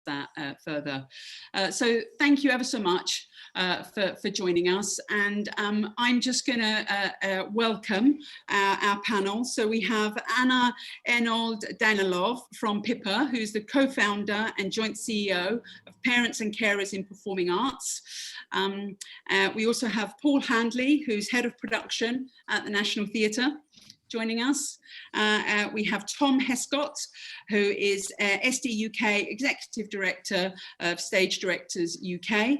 that further. So thank you ever so much for joining us, and I'm just going to welcome our panel. So we have Ehnold-Danailov from PIPA, who's the co-founder and joint CEO of Parents and Carers in Performing Arts. We also have Paul Handley, who's head of production at the National Theatre, joining us. We have Tom Hescott, who is SD UK Executive Director of Stage Directors UK.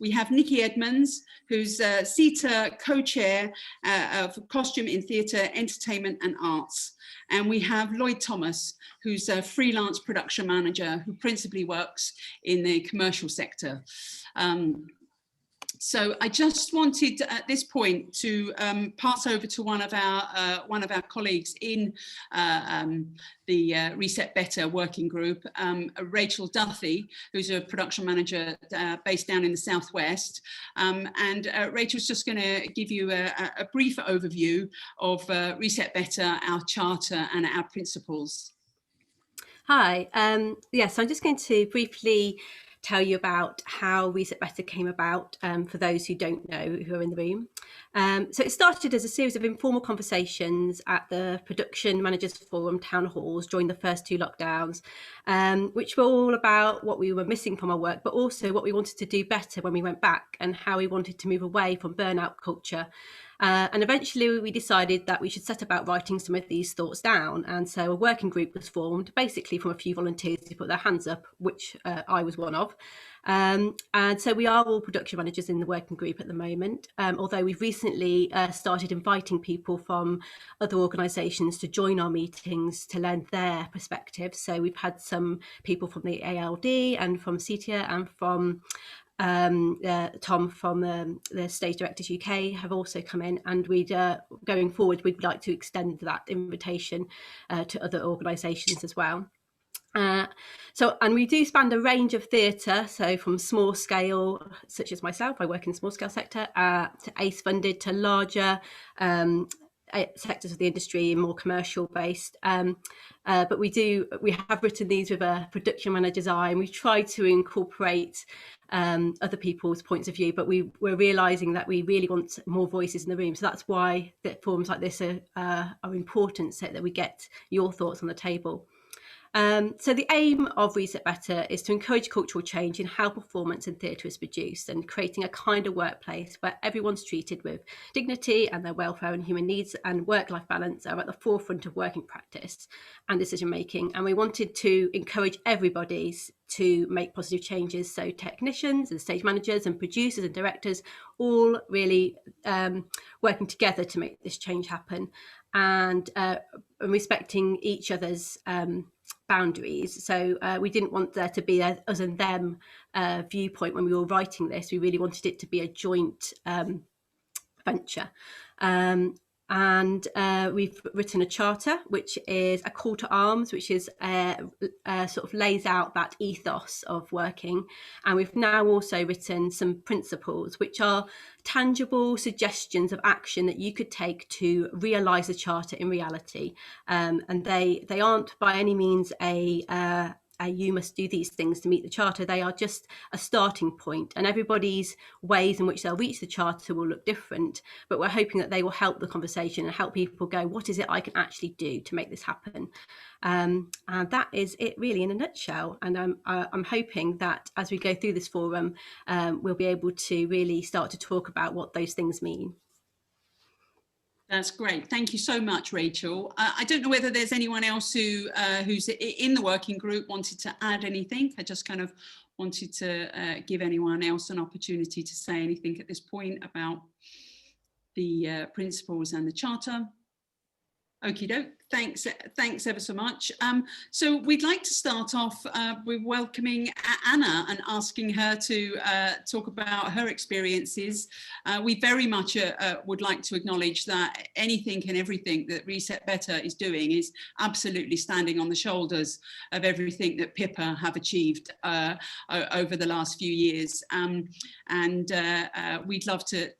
We have Nikki Edmonds, who's CiTEA co-chair of Costume in Theatre, Entertainment and Arts. And we have Lloyd Thomas, who's a freelance production manager who principally works in the commercial sector. So I just wanted at this point to pass over to one of our colleagues in the Reset Better working group, Rachel Duthie, who's a production manager based down in the Southwest. And Rachel's just going to give you a brief overview of Reset Better, our charter and our principles. Hi, yes, I'm just going to briefly tell you about how Reset Better came about for those who don't know, who are in the room. So it started as a series of informal conversations at the Production Managers Forum town halls during the first 2 lockdowns, which were all about what we were missing from our work, but also what we wanted to do better when we went back and how we wanted to move away from burnout culture. And eventually we decided that we should set about writing some of these thoughts down. And so a working group was formed, basically from a few volunteers who put their hands up, which I was one of. And so we are all production managers in the working group at the moment, although we've recently started inviting people from other organisations to join our meetings to lend their perspective. So we've had some people from the ALD and from CiTEA and from Tom from the Stage Directors UK have also come in, and we'd going forward we'd like to extend that invitation to other organisations as well. And we do span a range of theatre, so from small scale, such as myself, I work in the small scale sector, to ACE funded, to larger sectors of the industry, more commercial based. But we have written these with a production manager's eye, and we try to incorporate other people's points of view, but we're realizing that we really want more voices in the room. So that's why that forums like this are important, so that we get your thoughts on the table. So the aim of Reset Better is to encourage cultural change in how performance in theatre is produced, and creating a kinder workplace where everyone's treated with dignity and their welfare and human needs and work-life balance are at the forefront of working practice and decision making. And we wanted to encourage everybody to make positive changes, so technicians and stage managers and producers and directors all really working together to make this change happen, and respecting each other's boundaries. So we didn't want there to be a us and them viewpoint when we were writing this. We really wanted it to be a joint venture. And we've written a charter, which is a call to arms, which is sort of lays out that ethos of working. And we've now also written some principles, which are tangible suggestions of action that you could take to realise the charter in reality. And they aren't by any means a you must do these things to meet the charter. They are just a starting point, and everybody's ways in which they'll reach the charter will look different, but we're hoping that they will help the conversation and help people go, what is it I can actually do to make this happen? And that is it really in a nutshell. And I'm hoping that as we go through this forum, we'll be able to really start to talk about what those things mean. That's great. Thank you so much, Rachel. I don't know whether there's anyone else who's in the working group wanted to add anything. I just kind of wanted to give anyone else an opportunity to say anything at this point about the principles and the charter. Okie doke. Thanks ever so much. So we'd like to start off with welcoming Anna and asking her to talk about her experiences. We very much would like to acknowledge that anything and everything that Reset Better is doing is absolutely standing on the shoulders of everything that PIPA have achieved over the last few years. And we'd love to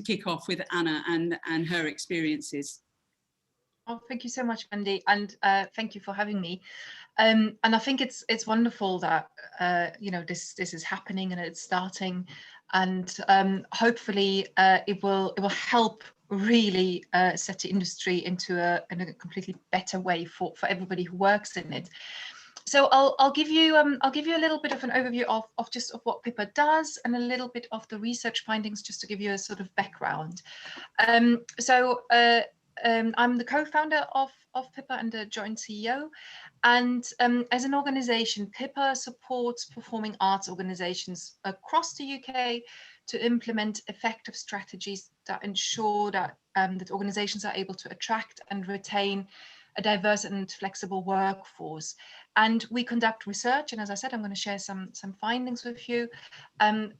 kick off with Anna and her experiences. Oh, thank you so much, Mandy, and thank you for having me. And I think it's wonderful that you know, this is happening and it's starting, and hopefully it will help really set the industry into in a completely better way for everybody who works in it. So I'll give you a little bit of an overview of just of what PIPA does, and a little bit of the research findings, just to give you a sort of background. I'm the co-founder of PIPA and the joint CEO. And as an organization, PIPA supports performing arts organizations across the UK to implement effective strategies that ensure that, that organizations are able to attract and retain a diverse and flexible workforce. And we conduct research, and as I said, I'm going to share some findings with you,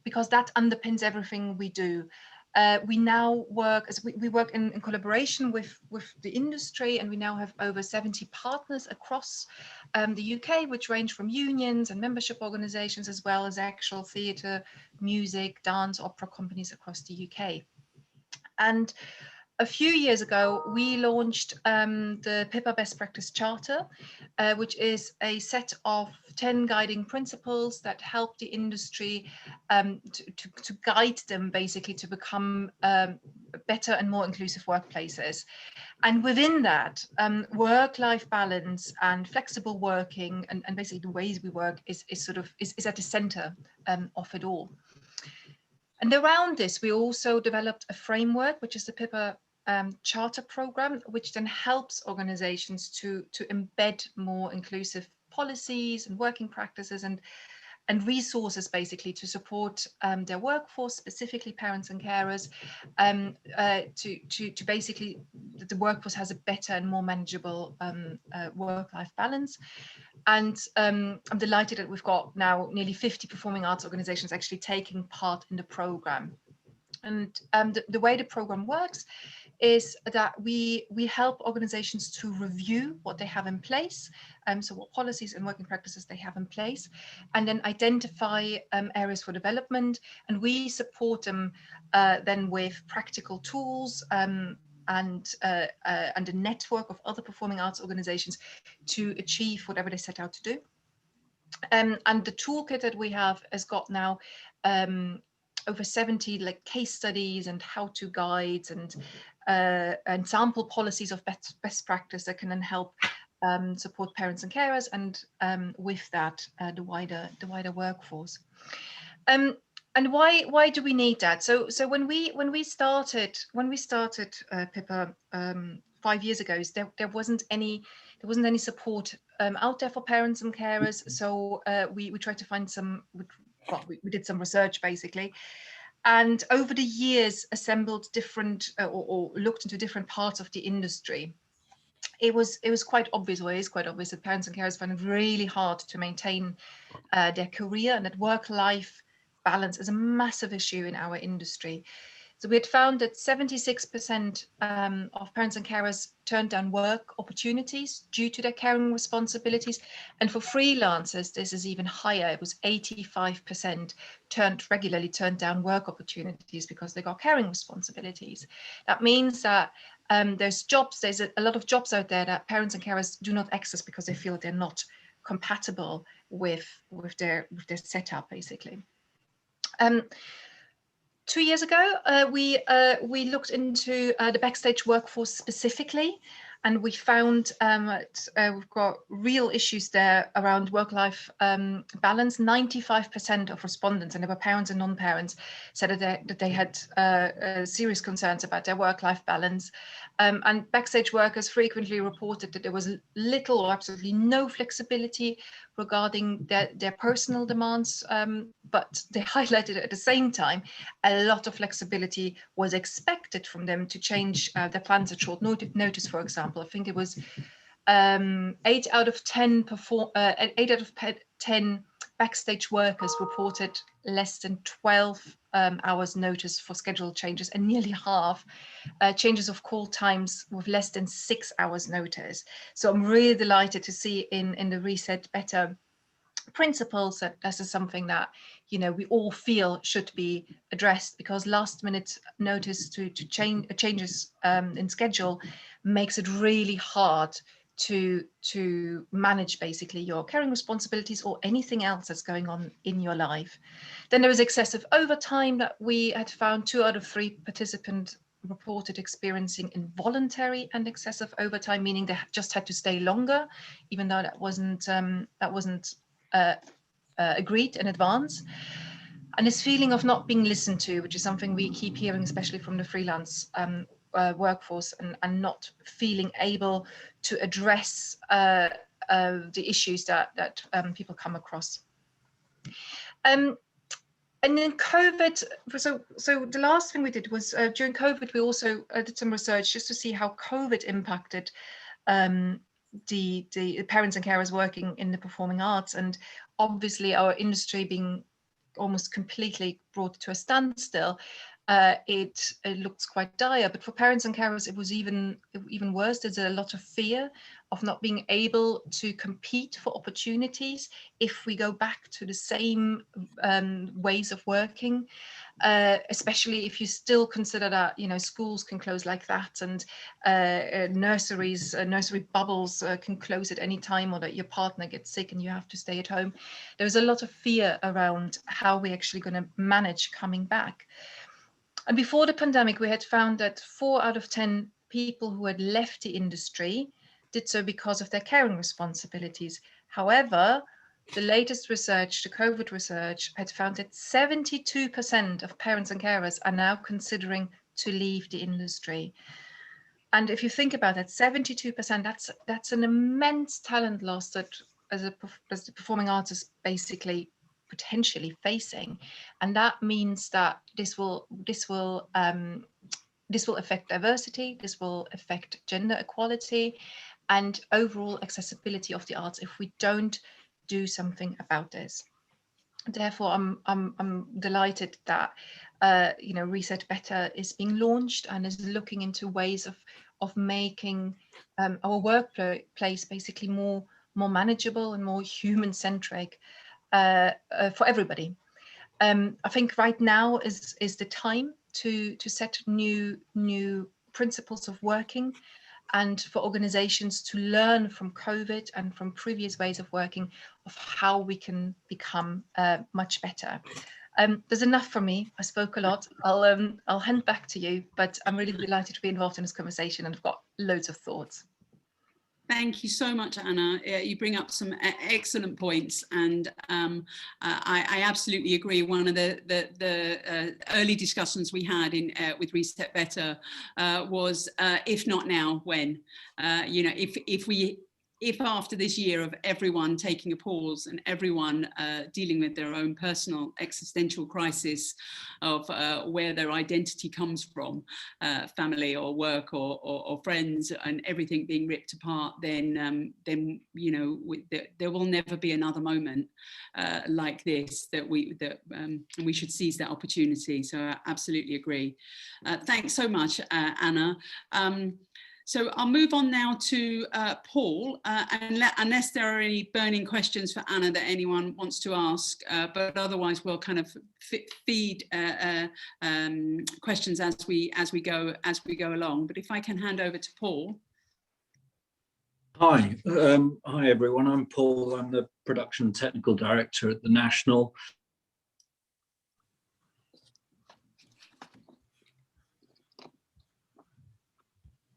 because that underpins everything we do. We now work we work in collaboration with the industry, and we now have over 70 partners across the UK, which range from unions and membership organizations, as well as actual theatre, music, dance, opera companies across the UK. And a few years ago, we launched the PIPA Best Practice Charter, which is a set of 10 guiding principles that help the industry to guide them basically to become better and more inclusive workplaces. And within that, work-life balance and flexible working and basically the ways we work is at the center of it all. And around this, we also developed a framework, which is the PIPA Charter program, which then helps organizations to embed more inclusive policies and working practices and resources, basically, to support their workforce, specifically parents and carers, to basically the workforce has a better and more manageable work-life balance. And I'm delighted that we've got now nearly 50 performing arts organizations actually taking part in the program. And the way the program works is that we help organizations to review what they have in place, so what policies and working practices they have in place, and then identify areas for development, and we support them then with practical tools and a network of other performing arts organizations to achieve whatever they set out to do. And the toolkit that we have has got now over 70 like case studies and how-to guides and sample policies of best practice that can then help support parents and carers, and with that the wider workforce. And why do we need that? So when we started PIPA 5 years ago, there wasn't any support out there for parents and carers. So we tried to find some. Well, we did some research basically, and over the years assembled different or looked into different parts of the industry. It was quite obvious, or is quite obvious, that parents and carers find it really hard to maintain their career, and that work-life balance is a massive issue in our industry. So we had found that 76% of parents and carers turned down work opportunities due to their caring responsibilities. And for freelancers, this is even higher. It was 85% regularly turned down work opportunities because they got caring responsibilities. That means that there's a lot of jobs out there that parents and carers do not access because they feel they're not compatible with their setup, basically. 2 years ago, we looked into the backstage workforce specifically, and we found we've got real issues there around work-life balance. 95% of respondents, and there were parents and non-parents, said that they had serious concerns about their work-life balance. And backstage workers frequently reported that there was little or absolutely no flexibility regarding their personal demands, but they highlighted at the same time a lot of flexibility was expected from them to change their plans at short notice. For example, I think it was 8 out of 10 backstage workers reported less than 12 hours notice for schedule changes, and nearly half changes of call times with less than 6 hours notice. So I'm really delighted to see in the Reset Better principles that this is something that, you know, we all feel should be addressed, because last minute notice to changes in schedule makes it really hard to manage basically your caring responsibilities or anything else that's going on in your life. Then there was excessive overtime that we had found 2 out of 3 participants reported experiencing involuntary and excessive overtime, meaning they just had to stay longer, even though that wasn't agreed in advance. And this feeling of not being listened to, which is something we keep hearing, especially from the freelance workforce, and not feeling able to address the issues that people come across. And then COVID, so the last thing we did was during COVID, we also did some research just to see how COVID impacted the parents and carers working in the performing arts. And obviously our industry being almost completely brought to a standstill, it looks quite dire. But for parents and carers, it was even worse. There's a lot of fear of not being able to compete for opportunities if we go back to the same ways of working, especially if you still consider that, you know, schools can close like that, and nursery bubbles can close at any time, or that your partner gets sick and you have to stay at home. There's a lot of fear around how we're actually going to manage coming back. And before the pandemic, we had found that 4 out of 10 people who had left the industry did so because of their caring responsibilities. However, the latest research, the COVID research, had found that 72% of parents and carers are now considering to leave the industry. And if you think about that, 72%, that's an immense talent loss that as the performing arts is basically potentially facing. And that means that this will affect diversity, this will affect gender equality and overall accessibility of the arts if we don't do something about this. Therefore, I'm delighted that Reset Better is being launched and is looking into ways of making our workplace basically more manageable and more human-centric for everybody. I think right now is the time to set new principles of working, and for organizations to learn from COVID and from previous ways of working of how we can become much better. There's enough from me. I spoke a lot. I'll hand back to you, but I'm really delighted to be involved in this conversation, and I've got loads of thoughts. Thank you so much, Anna. You bring up some excellent points, and I absolutely agree. One of the early discussions we had with Reset Better was if not now, when? If after this year of everyone taking a pause and everyone dealing with their own personal existential crisis of where their identity comes from, family or work or friends, and everything being ripped apart, then there will never be another moment like this that we should seize that opportunity. So I absolutely agree. Thanks so much, Anna. So I'll move on now to Paul, unless there are any burning questions for Anna that anyone wants to ask, but otherwise we'll kind of feed questions as we go along. But if I can hand over to Paul. Hi, hi everyone. I'm Paul. I'm the production technical director at the National.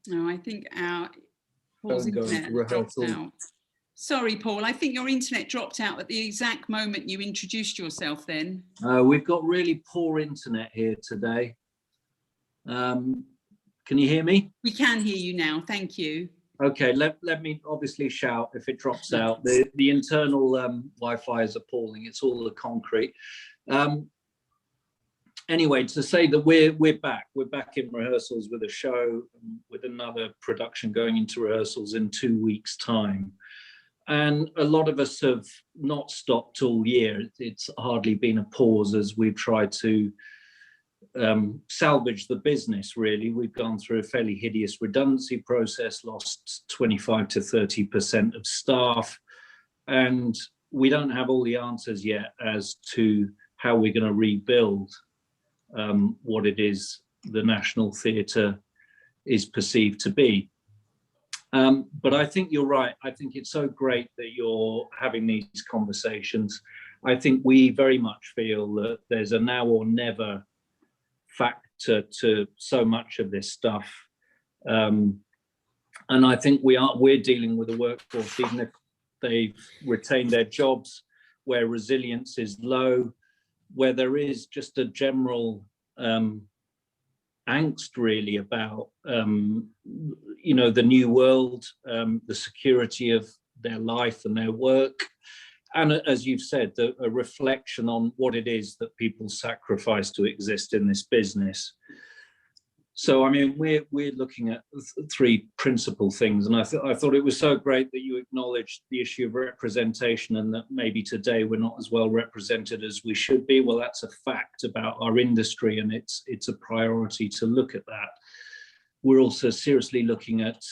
No, I think Paul's internet dropped out. Sorry, Paul, I think your internet dropped out at the exact moment you introduced yourself then. We've got really poor internet here today. Can you hear me? We can hear you now, thank you. Okay, let me obviously shout if it drops out. The internal Wi-Fi is appalling. It's all the concrete. Anyway, to say that we're back in rehearsals with a show, with another production going into rehearsals in 2 weeks' time. And a lot of us have not stopped all year. It's hardly been a pause as we've tried to salvage the business, really. We've gone through a fairly hideous redundancy process, lost 25 to 30% of staff, and we don't have all the answers yet as to how we're going to rebuild what it is the National Theatre is perceived to be. But I think you're right. I think it's so great that you're having these conversations. I think we very much feel that there's a now or never factor to so much of this stuff. And I think we're dealing with a workforce, even if they've retained their jobs, where resilience is low, where there is just a general angst really about the new world, the security of their life and their work, and as you've said, a reflection on what it is that people sacrifice to exist in this business. So I mean, we're looking at three principal things, and I thought it was so great that you acknowledged the issue of representation, and that maybe today we're not as well represented as we should be. Well, that's a fact about our industry, and it's a priority to look at that. We're also seriously looking at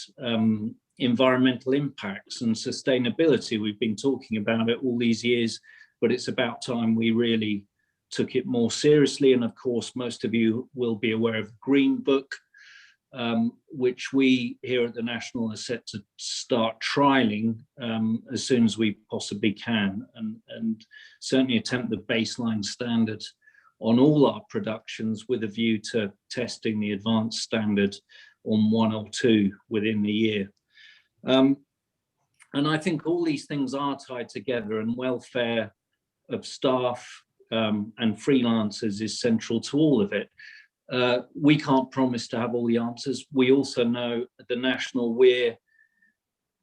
environmental impacts and sustainability. We've been talking about it all these years, but it's about time we really took it more seriously. And of course, most of you will be aware of the Green Book, which we here at the National are set to start trialling as soon as we possibly can, and certainly attempt the baseline standard on all our productions with a view to testing the advanced standard on one or two within the year. And I think all these things are tied together, and welfare of staff and freelancers is central to all of it. We can't promise to have all the answers. We also know at the National,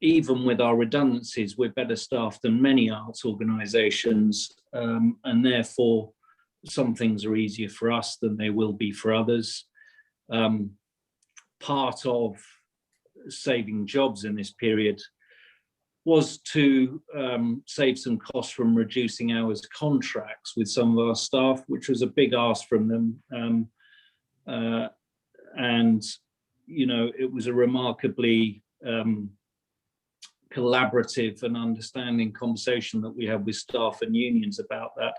even with our redundancies, we're better staffed than many arts organisations, and therefore some things are easier for us than they will be for others. Part of saving jobs in this period was to save some costs from reducing hours contracts with some of our staff, which was a big ask from them. And, it was a remarkably collaborative and understanding conversation that we had with staff and unions about that.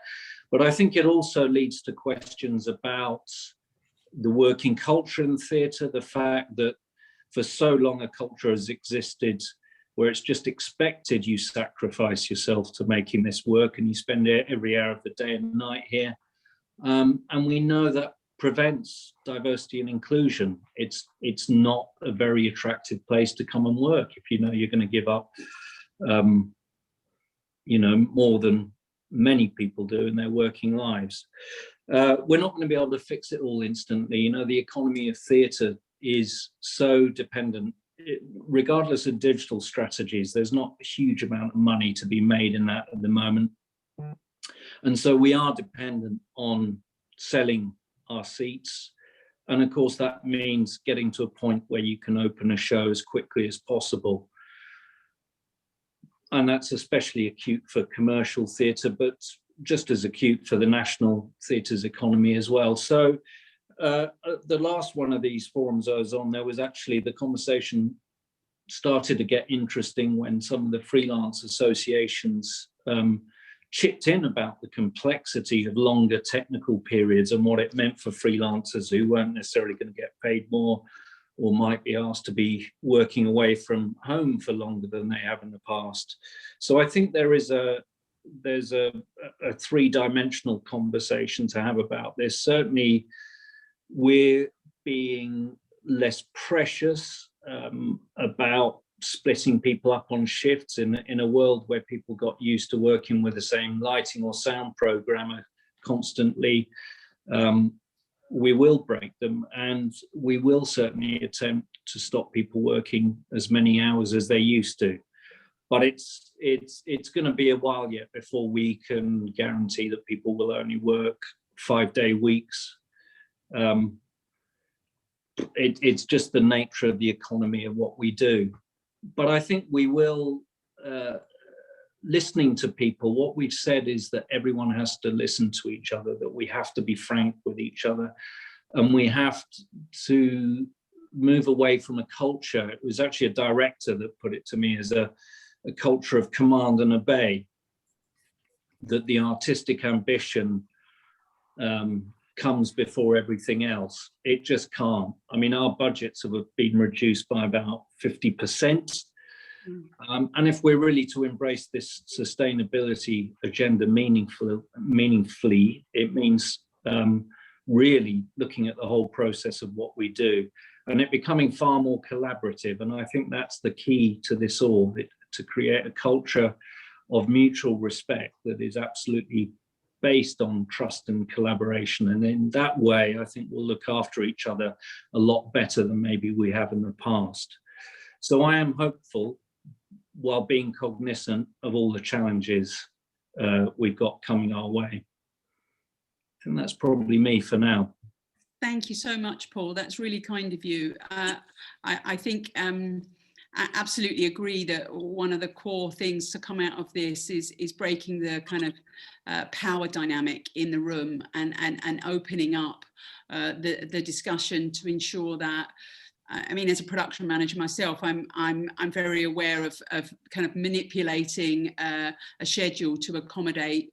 But I think it also leads to questions about the working culture in theatre, the fact that for so long a culture has existed where it's just expected you sacrifice yourself to making this work, and you spend every hour of the day and night here. And we know that prevents diversity and inclusion. It's not a very attractive place to come and work if you know you're going to give up, more than many people do in their working lives. We're not going to be able to fix it all instantly. The economy of theatre is so dependent. Regardless of digital strategies, there's not a huge amount of money to be made in that at the moment. And so we are dependent on selling our seats. And of course, that means getting to a point where you can open a show as quickly as possible. And that's especially acute for commercial theatre, but just as acute for the National Theatre's economy as well. So the last one of these forums I was on, there was actually the conversation started to get interesting when some of the freelance associations chipped in about the complexity of longer technical periods and what it meant for freelancers who weren't necessarily going to get paid more or might be asked to be working away from home for longer than they have in the past. So I think there's a three-dimensional conversation to have about this. Certainly, we're being less precious about splitting people up on shifts in a world where people got used to working with the same lighting or sound programmer constantly. We will break them, and we will certainly attempt to stop people working as many hours as they used to. But it's going to be a while yet before we can guarantee that people will only work 5-day weeks. It's just the nature of the economy of what we do. But I think we will, listening to people, what we've said is that everyone has to listen to each other, that we have to be frank with each other, and we have to move away from a culture. It was actually a director that put it to me as a culture of command and obey, that the artistic ambition comes before everything else. It just can't. I mean, our budgets have been reduced by about 50%. And if we're really to embrace this sustainability agenda meaningfully, it means really looking at the whole process of what we do, and it becoming far more collaborative. And I think that's the key to this all, to create a culture of mutual respect that is absolutely based on trust and collaboration. And in that way, I think we'll look after each other a lot better than maybe we have in the past. So I am hopeful, while being cognizant of all the challenges we've got coming our way. I think that's probably me for now. Thank you so much, Paul. That's really kind of you. I think I absolutely agree that one of the core things to come out of this is breaking the kind of power dynamic in the room and opening up the discussion to ensure that, I mean, as a production manager myself, I'm very aware of kind of manipulating a schedule to accommodate,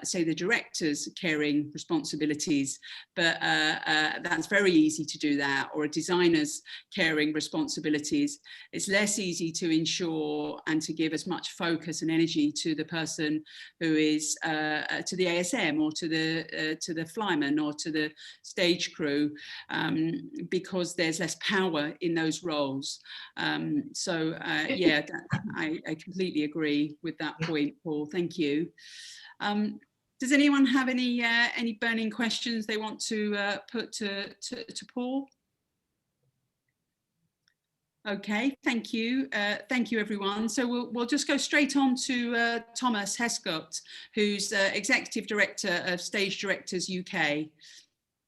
say, the director's caring responsibilities. But that's very easy to do that, or a designer's caring responsibilities. It's less easy to ensure and to give as much focus and energy to the person who is to the ASM or to the flyman or to the stage crew, because there's less power in those roles. Yeah, I completely agree with that point, Paul. Thank you. Does anyone have any burning questions they want to put to Paul? Okay, thank you. Thank you, everyone. So we'll just go straight on to Thomas Heskott, who's Executive Director of Stage Directors UK.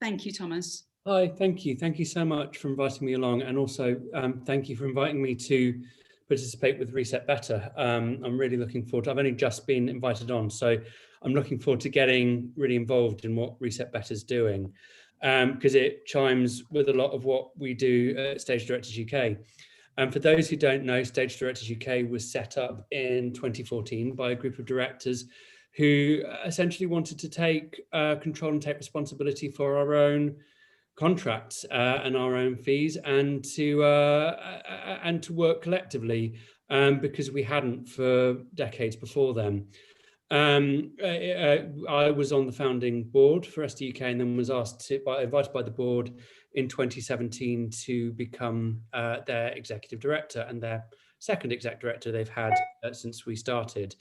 Thank you, Thomas. Hi, thank you. Thank you so much for inviting me along, and also thank you for inviting me to participate with Reset Better. I'm really looking forward to, I've only just been invited on, so I'm looking forward to getting really involved in what Reset Better is doing, because it chimes with a lot of what we do at Stage Directors UK. And for those who don't know, Stage Directors UK was set up in 2014 by a group of directors who essentially wanted to take control and take responsibility for our own contracts and our own fees, and to work collectively, because we hadn't for decades before then. I was on the founding board for SD UK, and then was invited by the board in 2017 to become their executive director, and their second exec director they've had since we started.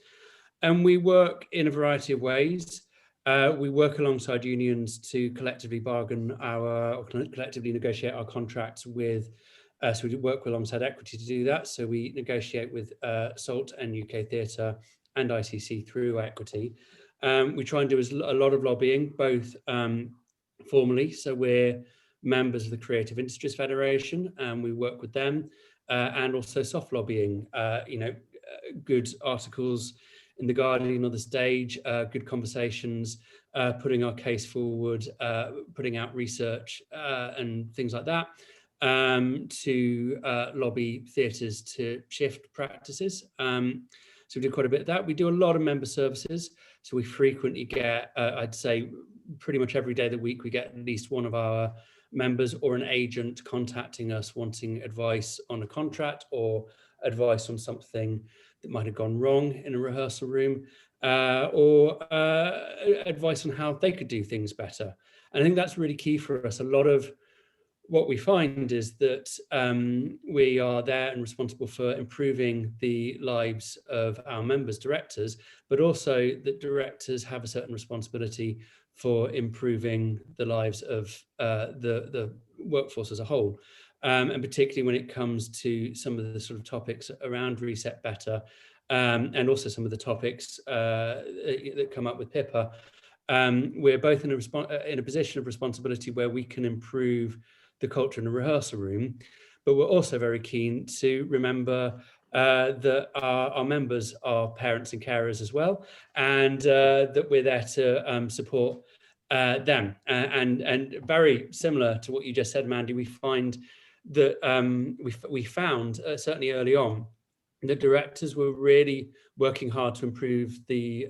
And we work in a variety of ways. We work alongside unions to collectively collectively negotiate our contracts with, so we work alongside Equity to do that. So we negotiate with SALT and UK Theatre and ICC through Equity. We try and do a lot of lobbying, both formally, so we're members of the Creative Industries Federation, and we work with them, and also soft lobbying, good articles in the Guardian or the Stage, good conversations, putting our case forward, putting out research and things like that, to lobby theatres to shift practices. So we do quite a bit of that. We do a lot of member services. So we frequently get, I'd say pretty much every day of the week, we get at least one of our members or an agent contacting us wanting advice on a contract or advice on something that might have gone wrong in a rehearsal room, or advice on how they could do things better. And I think that's really key for us. A lot of what we find is that we are there and responsible for improving the lives of our members, directors, but also that directors have a certain responsibility for improving the lives of the workforce as a whole. And particularly when it comes to some of the sort of topics around Reset Better, and also some of the topics that come up with PIPA, we're both in a position of responsibility where we can improve the culture in the rehearsal room, but we're also very keen to remember that our members are parents and carers as well, and that we're there to support them. And very similar to what you just said, Mandy, we find that we found certainly early on that directors were really working hard to improve the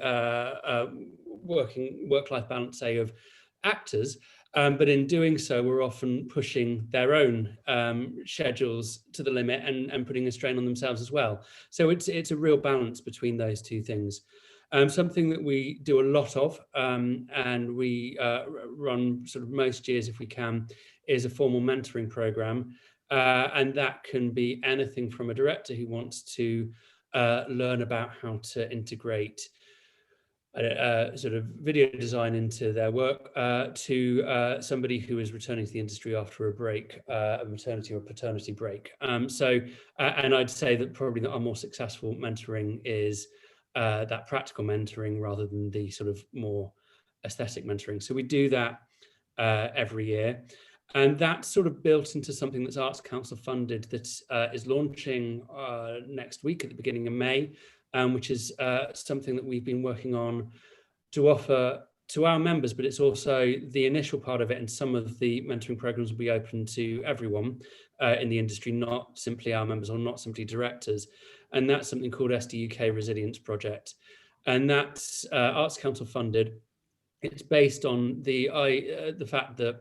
work-life balance, say, of actors, but in doing so, we're often pushing their own schedules to the limit and putting a strain on themselves as well. So it's a real balance between those two things. Something that we do a lot of, and we run sort of most years if we can, is a formal mentoring program. And that can be anything from a director who wants to learn about how to integrate sort of video design into their work, to somebody who is returning to the industry after a break, a maternity or paternity break. And I'd say that probably our more successful mentoring is that practical mentoring rather than the sort of more aesthetic mentoring. So we do that every year. And that's sort of built into something that's Arts Council funded that is launching next week at the beginning of May, which is something that we've been working on to offer to our members, but it's also the initial part of it, and some of the mentoring programs will be open to everyone in the industry, not simply our members or not simply directors. And that's something called SDUK Resilience Project. And that's Arts Council funded. It's based on the fact that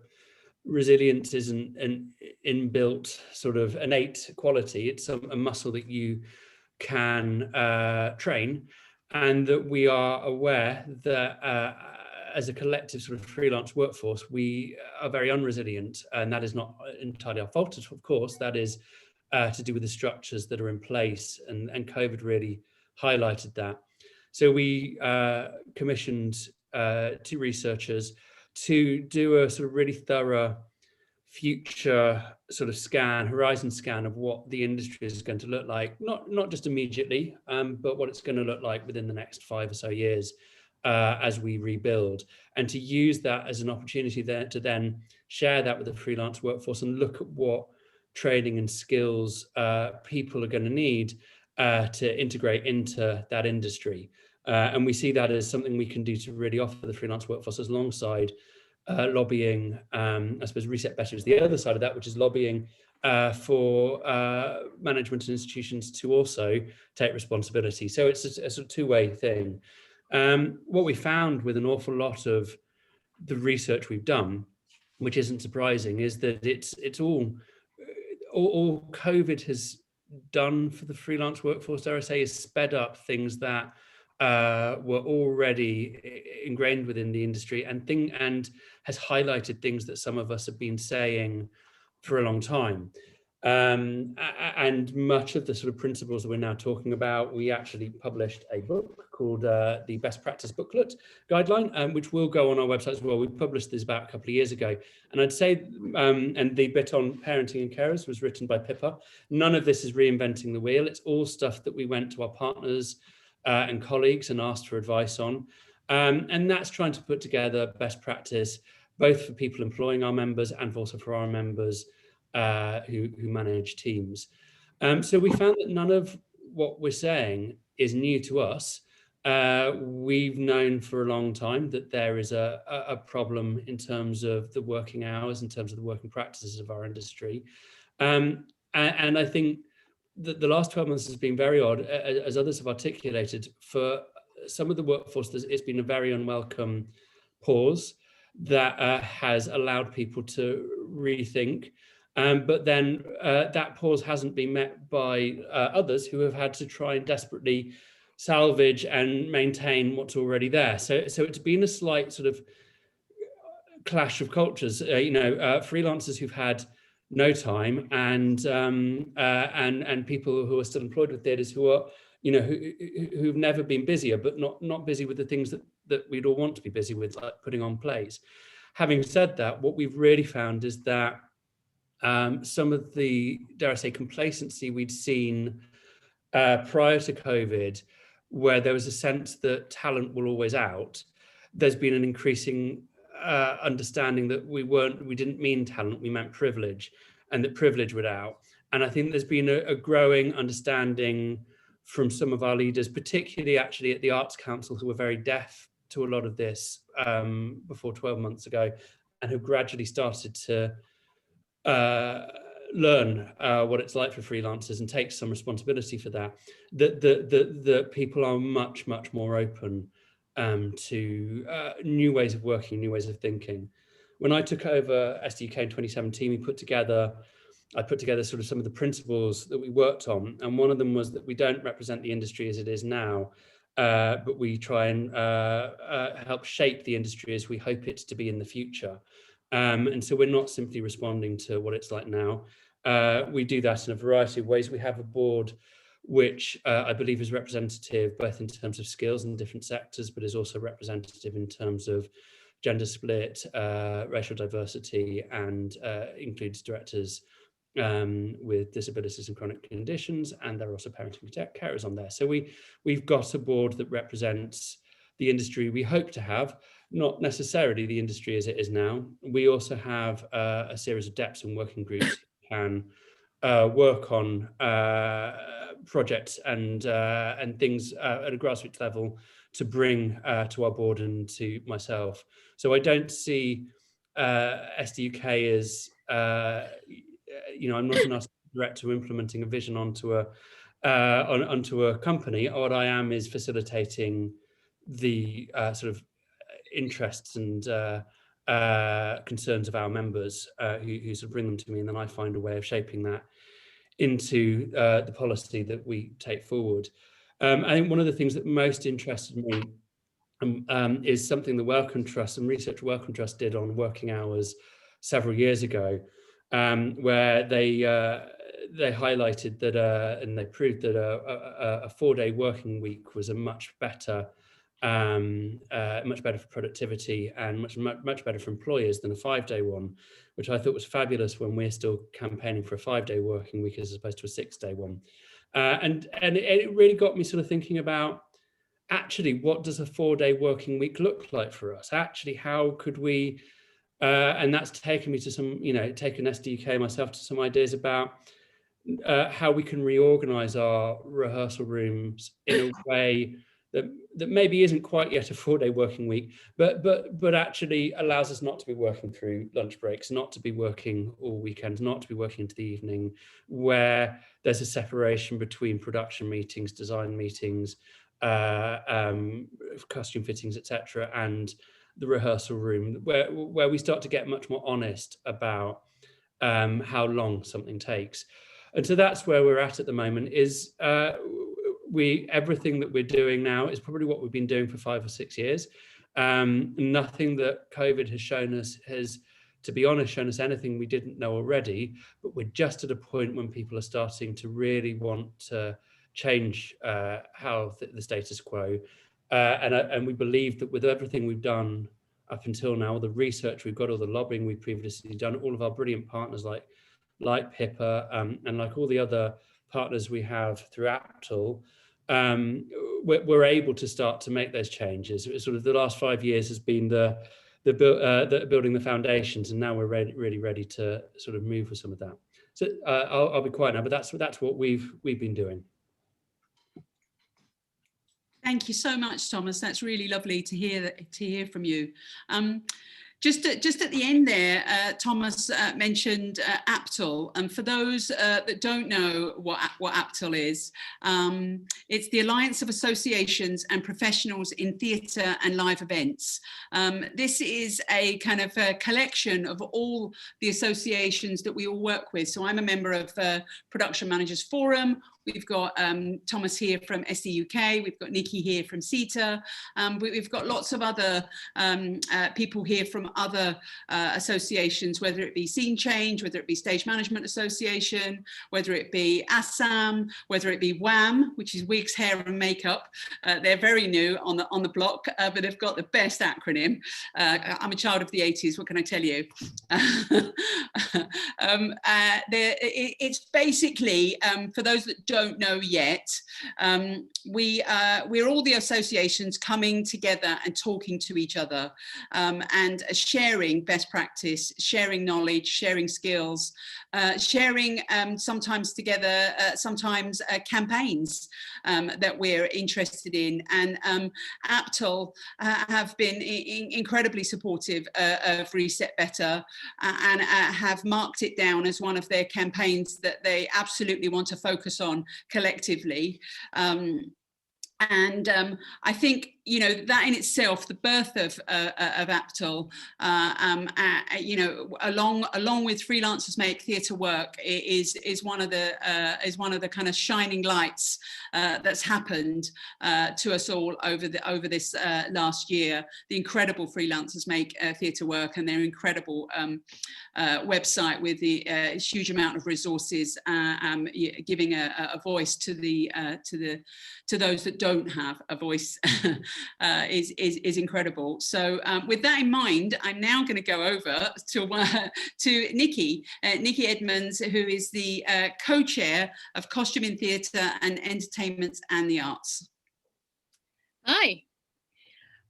resilience isn't an inbuilt sort of innate quality. It's a muscle that you can train, and that we are aware that as a collective sort of freelance workforce, we are very unresilient, and that is not entirely our fault, of course. That is to do with the structures that are in place, and COVID really highlighted that. So we commissioned two researchers to do a sort of really thorough future sort of scan, horizon scan of what the industry is going to look like, not just immediately, but what it's going to look like within the next 5 or so years as we rebuild, and to use that as an opportunity there to then share that with the freelance workforce and look at what training and skills people are going to need to integrate into that industry. And we see that as something we can do to really offer the freelance workforce alongside lobbying. I suppose Reset Better is the other side of that, which is lobbying for management and institutions to also take responsibility. So it's a sort of two-way thing. What we found with an awful lot of the research we've done, which isn't surprising, is that it's all COVID has done for the freelance workforce, dare I say, is sped up things that were already ingrained within the industry, and has highlighted things that some of us have been saying for a long time. And much of the sort of principles that we're now talking about, we actually published a book called the Best Practice Booklet Guideline, which will go on our website as well. We published this about a couple of years ago. And I'd say, and the bit on parenting and carers was written by PIPA. None of this is reinventing the wheel. It's all stuff that we went to our partners and colleagues and asked for advice on. And that's trying to put together best practice, both for people employing our members and also for our members who manage teams. So we found that none of what we're saying is new to us. We've known for a long time that there is a problem in terms of the working hours, in terms of the working practices of our industry. And I think that the last 12 months has been very odd, as others have articulated. For some of the workforce, it's been a very unwelcome pause that has allowed people to rethink. But then that pause hasn't been met by others who have had to try and desperately salvage and maintain what's already there. So it's been a slight sort of clash of cultures. Freelancers who've had no time, and people who are still employed with theatres who are, who've never been busier, but not busy with the things that we'd all want to be busy with, like putting on plays. Having said that, what we've really found is that some of the, dare I say, complacency we'd seen prior to COVID, where there was a sense that talent will always out, there's been an increasing understanding that we didn't mean talent, we meant privilege, and that privilege would out. And I think there's been a growing understanding from some of our leaders, particularly actually at the Arts Council, who were very deaf to a lot of this before 12 months ago, and who gradually started to learn what it's like for freelancers and take some responsibility for that. That people are much more open to new ways of working, new ways of thinking. When I took over SDUK in 2017, I put together sort of some of the principles that we worked on, and one of them was that we don't represent the industry as it is now, but we try and help shape the industry as we hope it to be in the future. And so we're not simply responding to what it's like now. We do that in a variety of ways. We have a board which I believe is representative both in terms of skills in different sectors, but is also representative in terms of gender split, racial diversity, and includes directors with disabilities and chronic conditions, and there are also parenting carers on there. So we've got a board that represents the industry we hope to have, not necessarily the industry as it is now. We also have a series of DEPs and working groups who can work on projects and things at a grassroots level to bring to our board and to myself. So I don't see SDUK as I'm not an director implementing a vision onto a company. What I am is facilitating the sort of interests and concerns of our members who sort of bring them to me, and then I find a way of shaping that into the policy that we take forward. I think one of the things that most interested me is something the Wellcome Trust and Research Wellcome Trust did on working hours several years ago, where they highlighted that and they proved that a 4-day working week was a much better for productivity and much better for employers than a 5-day one, which I thought was fabulous when we're still campaigning for a 5-day working week as opposed to a 6-day one. And it really got me sort of thinking about, actually, what does a 4-day working week look like for us? Actually, how could we, and that's taken me to some, taken SDUK myself to some ideas about how we can reorganize our rehearsal rooms in a way that maybe isn't quite yet a 4-day working week, but actually allows us not to be working through lunch breaks, not to be working all weekends, not to be working into the evening, where there's a separation between production meetings, design meetings, costume fittings, etc., and the rehearsal room, where we start to get much more honest about how long something takes. And so that's where we're at the moment. Is everything that we're doing now is probably what we've been doing for 5 or 6 years. Nothing that COVID has shown us has, to be honest, shown us anything we didn't know already, but we're just at a point when people are starting to really want to change how the status quo. And we believe that with everything we've done up until now, all the research we've got, all the lobbying we've previously done, all of our brilliant partners like PIPA and like all the other partners we have through APTL, we're able to start to make those changes. Sort of the last 5 years has been the building the foundations, and now we're really ready to sort of move with some of that. So I'll be quiet now, but that's what we've been doing. Thank you so much, Thomas. That's really lovely to hear from you. Just at the end there, Thomas mentioned APTL, and for those that don't know what APTL is, it's the Alliance of Associations and Professionals in Theatre and Live Events. This is a kind of a collection of all the associations that we all work with. So I'm a member of Production Managers Forum. We've got Thomas here from SDUK, we've got Nikki here from CiTEA, we've got lots of other people here from other associations, whether it be Scene Change, whether it be Stage Management Association, whether it be ASSAM, whether it be WHAM, which is Wigs, Hair and Makeup. They're very new on the block, but they've got the best acronym. I'm a child of the 80s, what can I tell you? It's basically, for those that don't know yet, we're all the associations coming together and talking to each other and sharing best practice, sharing knowledge, sharing skills, sharing sometimes together, sometimes campaigns that we're interested in. And APTL have been incredibly supportive of Reset Better and have marked it down as one of their campaigns that they absolutely want to focus on collectively. I think you know, that in itself, the birth of APTL, you know, along with Freelancers Make Theatre Work, is one of the kind of shining lights that's happened to us all over this last year. The incredible Freelancers Make Theatre Work, and their incredible website with the huge amount of resources, giving a voice to those that don't have a voice. Is incredible. So with that in mind, I'm now going to go over to Nikki Edmonds, who is the co-chair of Costume in Theatre and Entertainment and the Arts. Hi.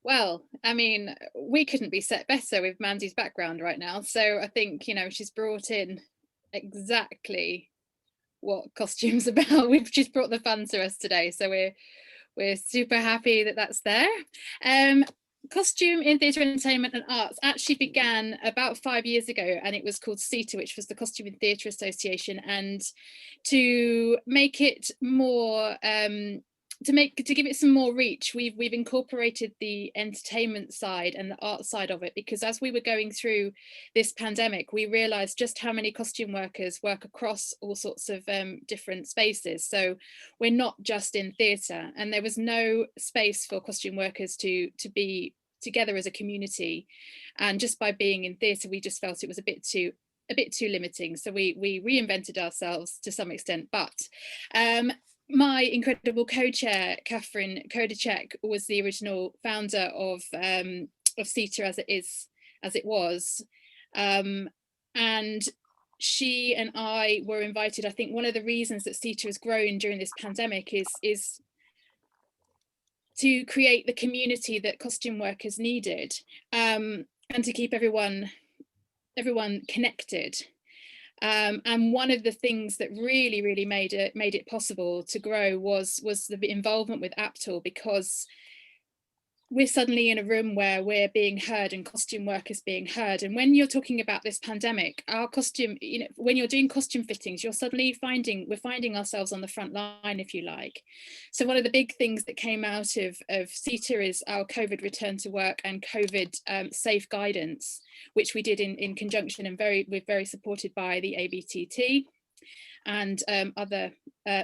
Well, I mean, we couldn't be set better with Mandy's background right now. So I think, you know, she's brought in exactly what costume's about. She's brought the fun to us today. So we're super happy that that's there. Costume in Theatre, Entertainment and Arts actually began about 5 years ago, and it was called CiTEA, which was the Costume in Theatre Association. And to make it more, to give it some more reach, we've incorporated the entertainment side and the art side of it, because as we were going through this pandemic, we realized just how many costume workers work across all sorts of different spaces. So we're not just in theatre, and there was no space for costume workers to be together as a community. And just by being in theatre, we just felt it was a bit too limiting. So we reinvented ourselves to some extent. But my incredible co-chair, Catherine Kodacek, was the original founder of CiTEA as it was. And she and I were invited. I think one of the reasons that CiTEA has grown during this pandemic is to create the community that costume workers needed, and to keep everyone connected. And one of the things that really made it possible to grow was the involvement with APTL, because we're suddenly in a room where we're being heard and costume workers being heard. And when you're talking about this pandemic, our costume, you know, when you're doing costume fittings, you're suddenly we're finding ourselves on the front line, if you like. So one of the big things that came out of CiTEA is our COVID return to work and COVID safe guidance, which we did in conjunction, and we're very supported by the ABTT and other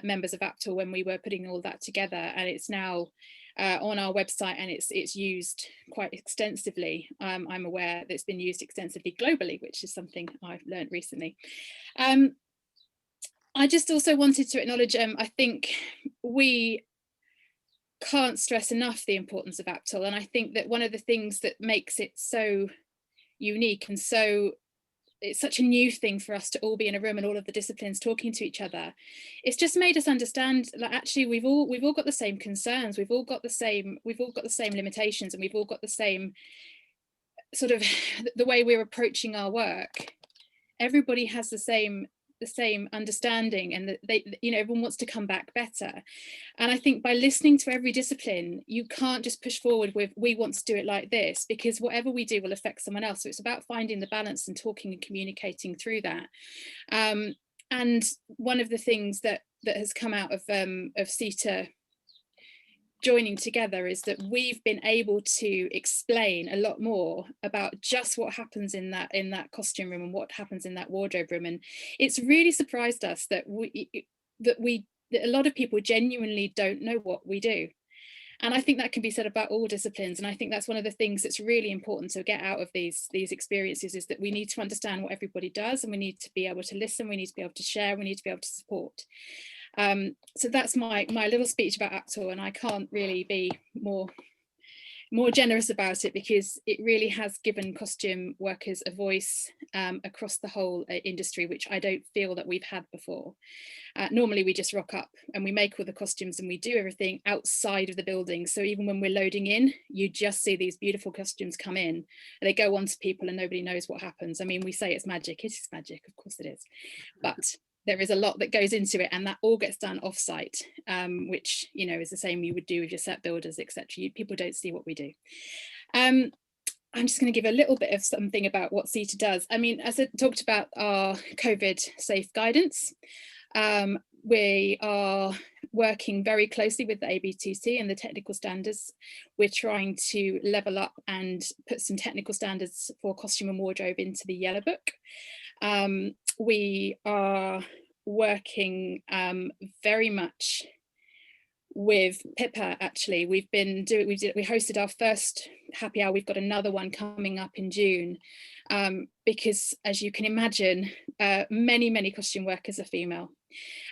members of APTL when we were putting all that together. And it's now on our website, and it's used quite extensively. I'm aware that it's been used extensively globally, which is something I've learned recently. I just also wanted to acknowledge, I think we can't stress enough the importance of APTL, and I think that one of the things that makes it so unique and it's such a new thing for us to all be in a room and all of the disciplines talking to each other. It's just made us understand that actually we've all got the same concerns, we've all got the same limitations, and we've all got the same sort of the way we're approaching our work. Everybody has the same understanding, and that everyone wants to come back better. And I think by listening to every discipline, you can't just push forward with we want to do it like this, because whatever we do will affect someone else. So it's about finding the balance and talking and communicating through that. And one of the things that has come out of CiTEA joining together is that we've been able to explain a lot more about just what happens in that costume room and what happens in that wardrobe room. And it's really surprised us that a lot of people genuinely don't know what we do. And I think that can be said about all disciplines. And I think that's one of the things that's really important to get out of these experiences, is that we need to understand what everybody does, and we need to be able to listen, we need to be able to share, we need to be able to support. So that's my little speech about APTL, and I can't really be more generous about it, because it really has given costume workers a voice across the whole industry, which I don't feel that we've had before. Normally we just rock up and we make all the costumes and we do everything outside of the building. So even when we're loading in, you just see these beautiful costumes come in and they go on to people and nobody knows what happens. I mean, we say it's magic, it is magic, of course it is, but there is a lot that goes into it, and that all gets done off-site, which, is the same you would do with your set builders, etc. People don't see what we do. I'm just going to give a little bit of something about what CiTEA does. I mean, as I talked about our COVID safe guidance, we are working very closely with the ABTC and the technical standards. We're trying to level up and put some technical standards for costume and wardrobe into the Yellow Book. We are working very much with PIPA. Actually, we hosted our first happy hour. We've got another one coming up in June, because as you can imagine, many costume workers are female,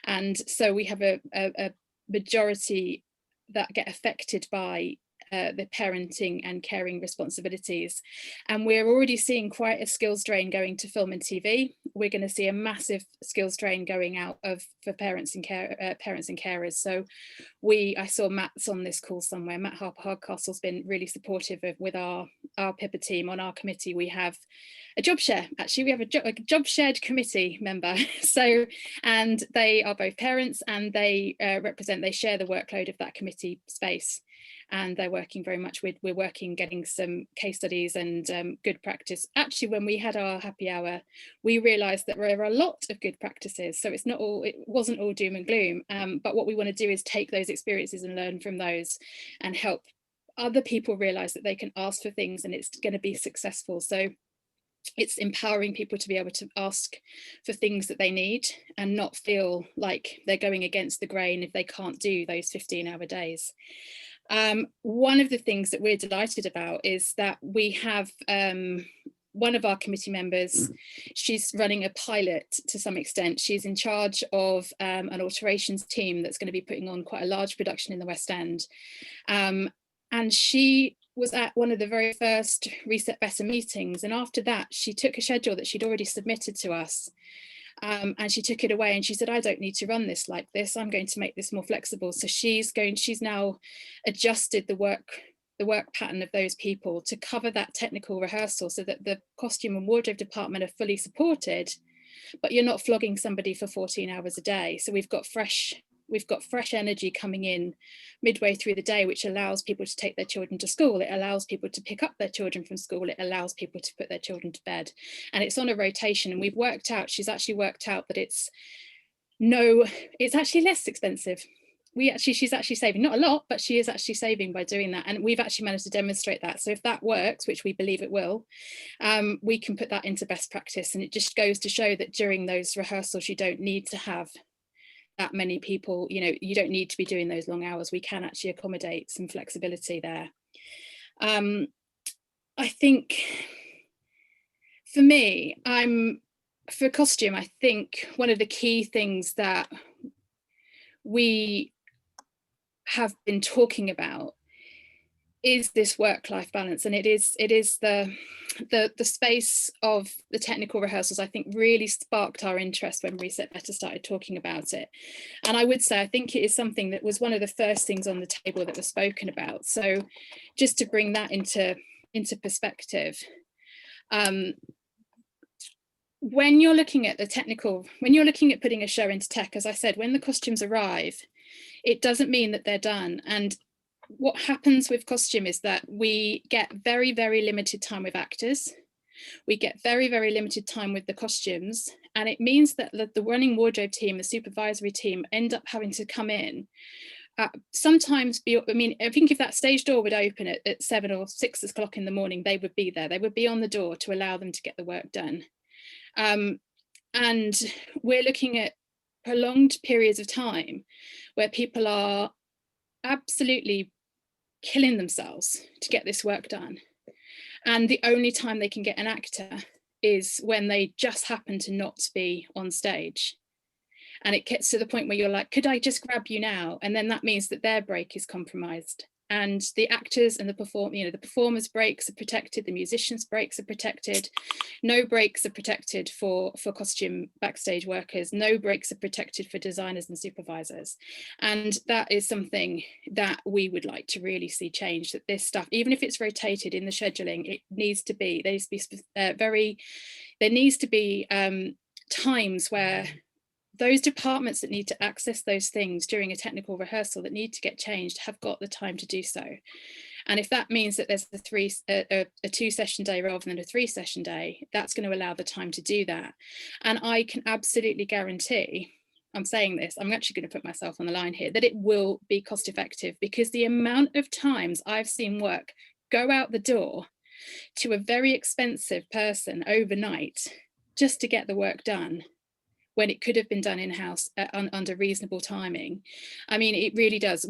and so we have a majority that get affected by the parenting and caring responsibilities, and we're already seeing quite a skills drain going to film and TV. We're going to see a massive skills drain going out for parents and carers. So I saw Matt's on this call somewhere. Matt Hardcastle's been really supportive with our PIPA team. On our committee we have a job share. Actually, we have a job shared committee member. So, and they are both parents, and they share the workload of that committee space. And they're working very much we're working getting some case studies and good practice. Actually, when we had our happy hour, we realized that there are a lot of good practices, so it wasn't all doom and gloom, but what we want to do is take those experiences and learn from those and help other people realize that they can ask for things and it's going to be successful. So it's empowering people to be able to ask for things that they need and not feel like they're going against the grain if they can't do those 15-hour days. One of the things that we're delighted about is that we have one of our committee members. She's running a pilot to some extent. She's in charge of an alterations team that's going to be putting on quite a large production in the West End. And she was at one of the very first Reset Better meetings. And after that, she took a schedule that she'd already submitted to us. And she took it away and she said, I don't need to run this like this. I'm going to make this more flexible. So she's now adjusted the work pattern of those people to cover that technical rehearsal so that the costume and wardrobe department are fully supported, but you're not flogging somebody for 14 hours a day. So we've got fresh energy coming in midway through the day, which allows people to take their children to school. It allows people to pick up their children from school. It allows people to put their children to bed. And it's on a rotation. And she's actually worked out that it's actually less expensive. She's actually saving, not a lot, but she is actually saving by doing that. And we've actually managed to demonstrate that. So if that works, which we believe it will, we can put that into best practice. And it just goes to show that during those rehearsals, you don't need to have that many people, you don't need to be doing those long hours. We can actually accommodate some flexibility there. I think for me, for costume, I think one of the key things that we have been talking about is this work-life balance, and it is the space of the technical rehearsals. I think really sparked our interest when Reset Better started talking about it, and I would say I think it is something that was one of the first things on the table that was spoken about. So just to bring that into perspective, when you're looking at putting a show into tech, as I said, when the costumes arrive, it doesn't mean that they're done. And what happens with costume is that we get very, very limited time with actors. We get very, very limited time with the costumes. And it means that the running wardrobe team, the supervisory team end up having to come in. Sometimes, I think if that stage door would open at 7 or 6 o'clock in the morning, they would be there. They would be on the door to allow them to get the work done. And we're looking at prolonged periods of time where people are absolutely killing themselves to get this work done. And the only time they can get an actor is when they just happen to not be on stage. And it gets to the point where you're like, could I just grab you now? And then that means that their break is compromised. And the actors and the performers' breaks are protected, the musicians' breaks are protected. No breaks are protected for costume backstage workers. No breaks are protected for designers and supervisors. And that is something that we would like to really see change, that this stuff, even if it's rotated in the scheduling, there needs to be times where those departments that need to access those things during a technical rehearsal that need to get changed have got the time to do so. And if that means that there's a 2-session day rather than a 3-session day, that's going to allow the time to do that. And I can absolutely guarantee, I'm saying this, I'm actually going to put myself on the line here, that it will be cost effective, because the amount of times I've seen work go out the door to a very expensive person overnight just to get the work done, when it could have been done in-house under reasonable timing. I mean, it really does.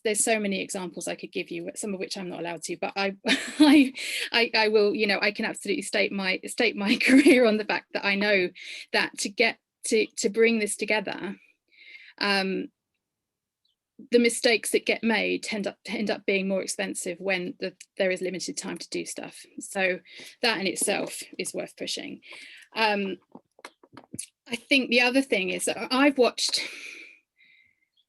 There's so many examples I could give you, some of which I'm not allowed to, but I will, you know, I can absolutely state my career on the fact that I know that to bring this together, the mistakes that get made end up being more expensive when there is limited time to do stuff. So that in itself is worth pushing. I think the other thing is that I've watched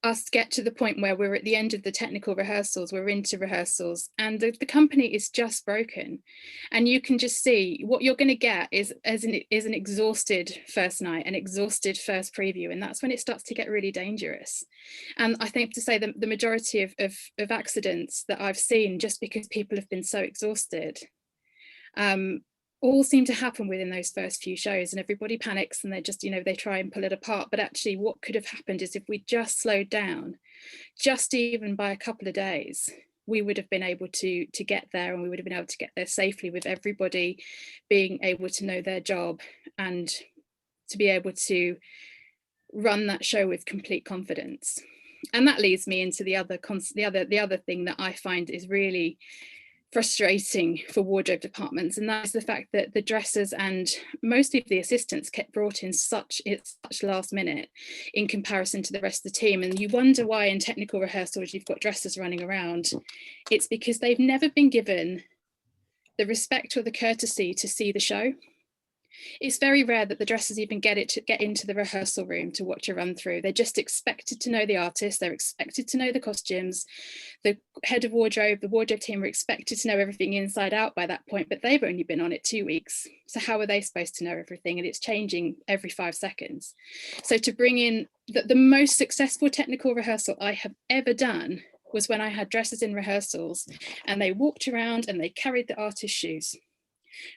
us get to the point where we're at the end of the technical rehearsals, we're into rehearsals, and the company is just broken. And you can just see what you're going to get is an exhausted first night, an exhausted first preview, and that's when it starts to get really dangerous. And I think to say that the majority of accidents that I've seen, just because people have been so exhausted, all seem to happen within those first few shows, and everybody panics and they just, you know, they try and pull it apart. But actually what could have happened is if we just slowed down, just even by a couple of days, we would have been able to get there, and we would have been able to get there safely, with everybody being able to know their job and to be able to run that show with complete confidence. And that leads me into the other thing that I find is really frustrating for wardrobe departments, and that is the fact that the dressers and most of the assistants kept brought in such last minute in comparison to the rest of the team. And you wonder why in technical rehearsals you've got dressers running around. It's because they've never been given the respect or the courtesy to see the show. It's very rare that the dressers even get into the rehearsal room to watch a run through. They're just expected to know the artist, they're expected to know the costumes. The head of wardrobe, the wardrobe team are expected to know everything inside out by that point, but they've only been on it 2 weeks. So how are they supposed to know everything? And it's changing every 5 seconds. So to bring in the most successful technical rehearsal I have ever done was when I had dressers in rehearsals and they walked around and they carried the artist's shoes,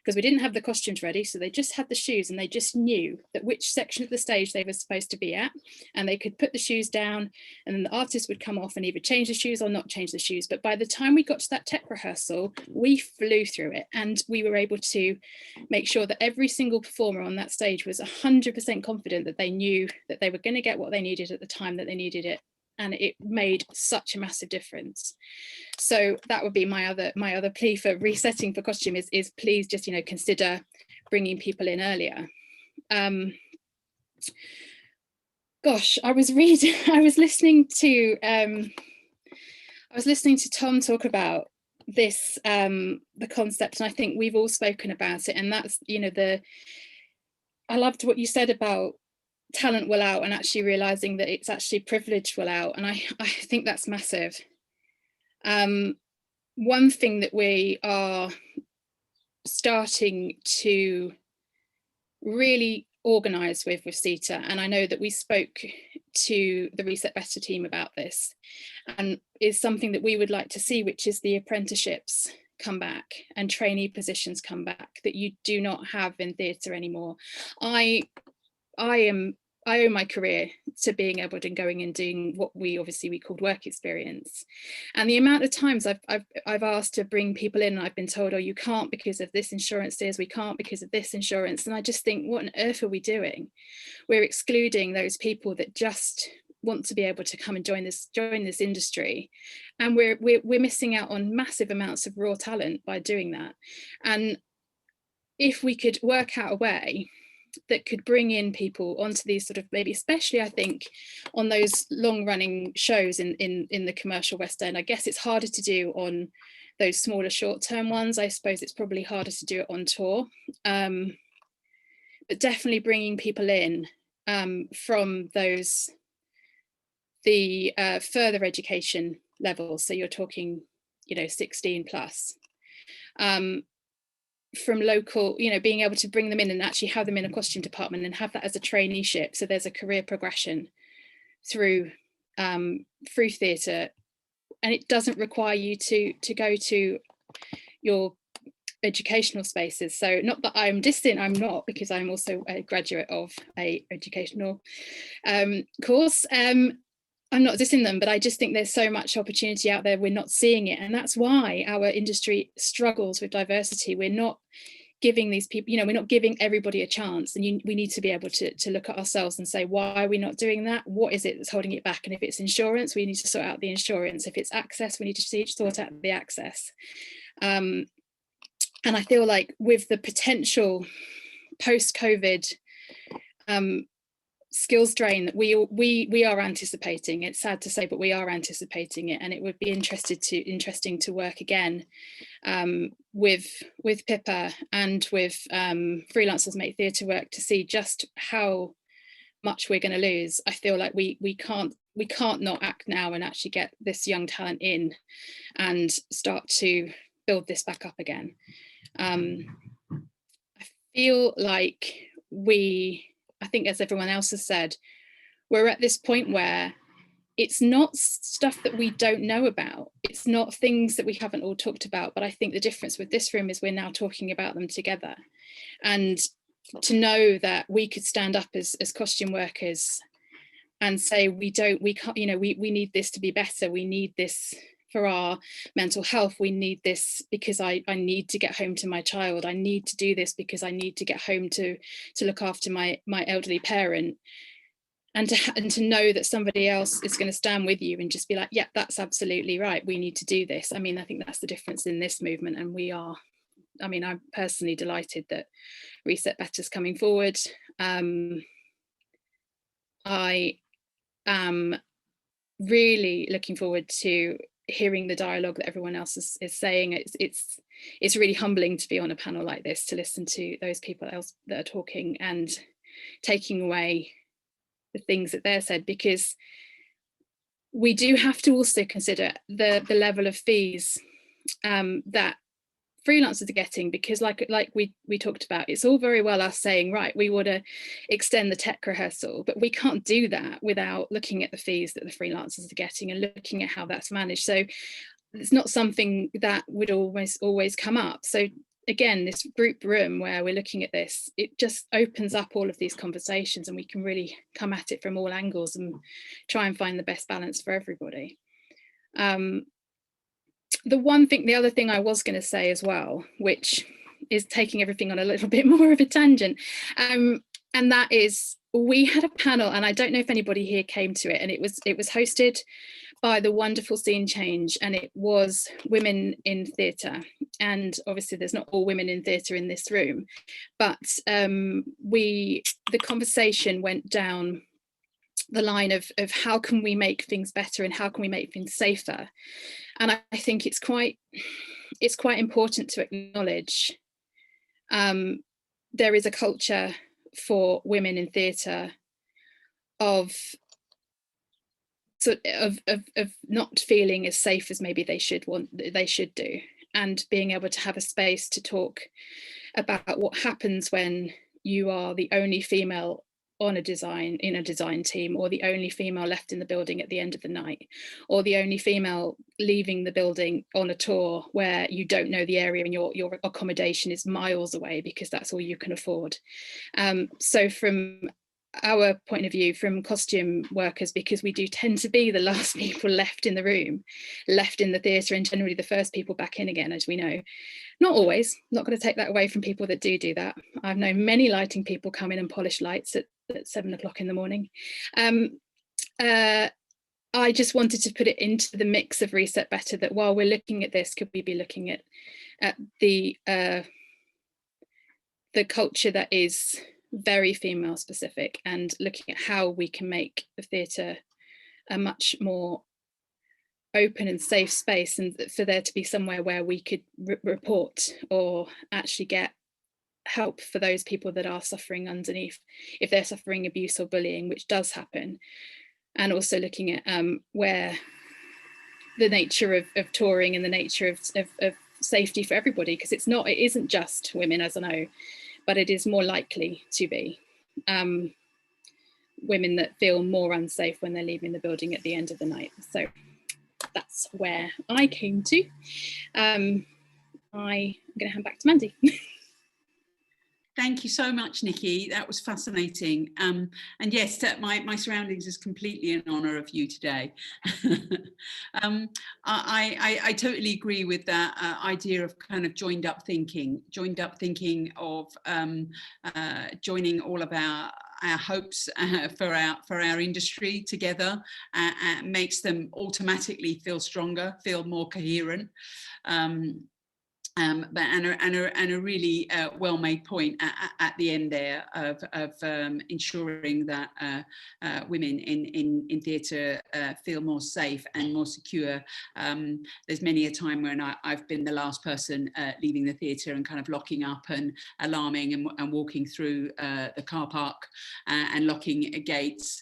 because we didn't have the costumes ready. So they just had the shoes, and they just knew that which section of the stage they were supposed to be at, and they could put the shoes down, and then the artist would come off and either change the shoes or not change the shoes. But by the time we got to that tech rehearsal, we flew through it, and we were able to make sure that every single performer on that stage was 100% confident that they knew that they were going to get what they needed at the time that they needed it. And it made such a massive difference. So that would be my other plea for resetting for costume is please just, you know, consider bringing people in earlier. Gosh, I was listening to Tom talk about this, the concept, and I think we've all spoken about it, and that's, you know, I loved what you said about talent will out, and actually realizing that it's actually privilege will out, and I think that's massive. One thing that we are starting to really organise with CiTEA, and I know that we spoke to the Reset Better team about this, and is something that we would like to see, which is the apprenticeships come back and trainee positions come back that you do not have in theatre anymore. I owe my career to being able to going and doing what we called work experience. And the amount of times I've asked to bring people in, and I've been told, oh, you can't because of this insurance, we can't because of this insurance. And I just think, what on earth are we doing? We're excluding those people that just want to be able to come and join this industry. And we're missing out on massive amounts of raw talent by doing that. And if we could work out a way that could bring in people onto these sort of, maybe especially I think on those long running shows in the commercial West End. I guess it's harder to do on those smaller short term ones. I suppose it's probably harder to do it on tour, but definitely bringing people in from those the further education levels. So you're talking, you know, 16 plus. From local, you know, being able to bring them in and actually have them in a costume department and have that as a traineeship, so there's a career progression through theatre, and it doesn't require you to go to your educational spaces. So not that I'm distant, I'm not, because I'm also a graduate of a educational course. I'm not dissing them, but I just think there's so much opportunity out there, we're not seeing it. And that's why our industry struggles with diversity. We're not giving these people, you know, we're not giving everybody a chance. And we need to be able to look at ourselves and say, why are we not doing that? What is it that's holding it back? And if it's insurance, we need to sort out the insurance. If it's access, we need to sort out the access. And I feel like with the potential post-COVID skills drain that we are anticipating, it's sad to say, but we are anticipating it, and it would be interesting to work again with PIPA and with Freelancers Make Theatre Work to see just how much we're going to lose. I feel like we can't not act now and actually get this young talent in and start to build this back up again. I feel like I think, as everyone else has said, we're at this point where it's not stuff that we don't know about. It's not things that we haven't all talked about. But I think the difference with this room is we're now talking about them together. And to know that we could stand up as costume workers and say, we can't, you know, we need this to be better. We need this for our mental health. We need this because I need to get home to my child. I need to do this because I need to get home to look after my elderly parent. And to know that somebody else is going to stand with you and just be like, yeah, that's absolutely right, we need to do this. I mean, I think that's the difference in this movement. And I'm personally delighted that Reset Better's coming forward. I am really looking forward to hearing the dialogue that everyone else is saying. It's really humbling to be on a panel like this, to listen to those people else that are talking and taking away the things that they're said, because we do have to also consider the level of fees that freelancers are getting, because like we talked about, it's all very well us saying, right, we want to extend the tech rehearsal, but we can't do that without looking at the fees that the freelancers are getting and looking at how that's managed. So it's not something that would always come up. So again, this group room where we're looking at this, it just opens up all of these conversations, and we can really come at it from all angles and try and find the best balance for everybody. The other thing I was going to say as well, which is taking everything on a little bit more of a tangent, and that is, we had a panel, and I don't know if anybody here came to it, and it was hosted by the wonderful Scene Change, and it was women in theatre. And obviously there's not all women in theatre in this room, but the conversation went down the line of how can we make things better and how can we make things safer. And I think it's quite important to acknowledge there is a culture for women in theatre of not feeling as safe as maybe they should do, and being able to have a space to talk about what happens when you are the only female in a design team, or the only female left in the building at the end of the night, or the only female leaving the building on a tour where you don't know the area and your accommodation is miles away because that's all you can afford. So from our point of view, from costume workers, because we do tend to be the last people left in the room, left in the theatre, and generally the first people back in again, as we know. Not always, not going to take that away from people that do that. I've known many lighting people come in and polish lights at 7 o'clock in the morning. I just wanted to put it into the mix of Reset Better, that while we're looking at this, could we be looking at the culture that is very female specific, and looking at how we can make the theatre a much more open and safe space, and for there to be somewhere where we could report or actually get help for those people that are suffering underneath, if they're suffering abuse or bullying, which does happen. And also looking at where the nature of touring and the nature of safety for everybody, because it isn't just women, as I know, but it is more likely to be women that feel more unsafe when they're leaving the building at the end of the night. So that's where I came to. I'm going to hand back to Mandy. Thank you so much, Nikki. That was fascinating. And yes, my surroundings is completely in honour of you today. I totally agree with that idea of kind of joined up thinking of joining all of our hopes for our industry together, makes them automatically feel stronger, feel more coherent. But a really well-made point at the end there of ensuring that women in theatre feel more safe and more secure. There's many a time when I've been the last person leaving the theatre and kind of locking up and alarming and walking through the car park and locking gates.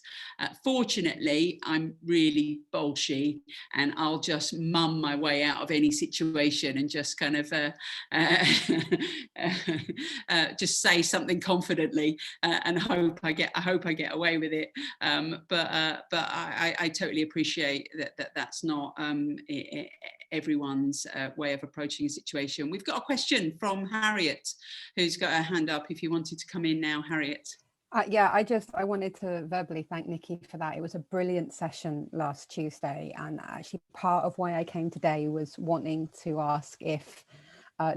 Fortunately, I'm really bolshy and I'll just mum my way out of any situation and just kind of just say something confidently and hope I get away with it. But I totally appreciate that's not everyone's way of approaching a situation. We've got a question from Harriet, who's got her hand up. If you wanted to come in now, Harriet. Yeah, I wanted to verbally thank Nikki for that. It was a brilliant session last Tuesday, and actually part of why I came today was wanting to ask if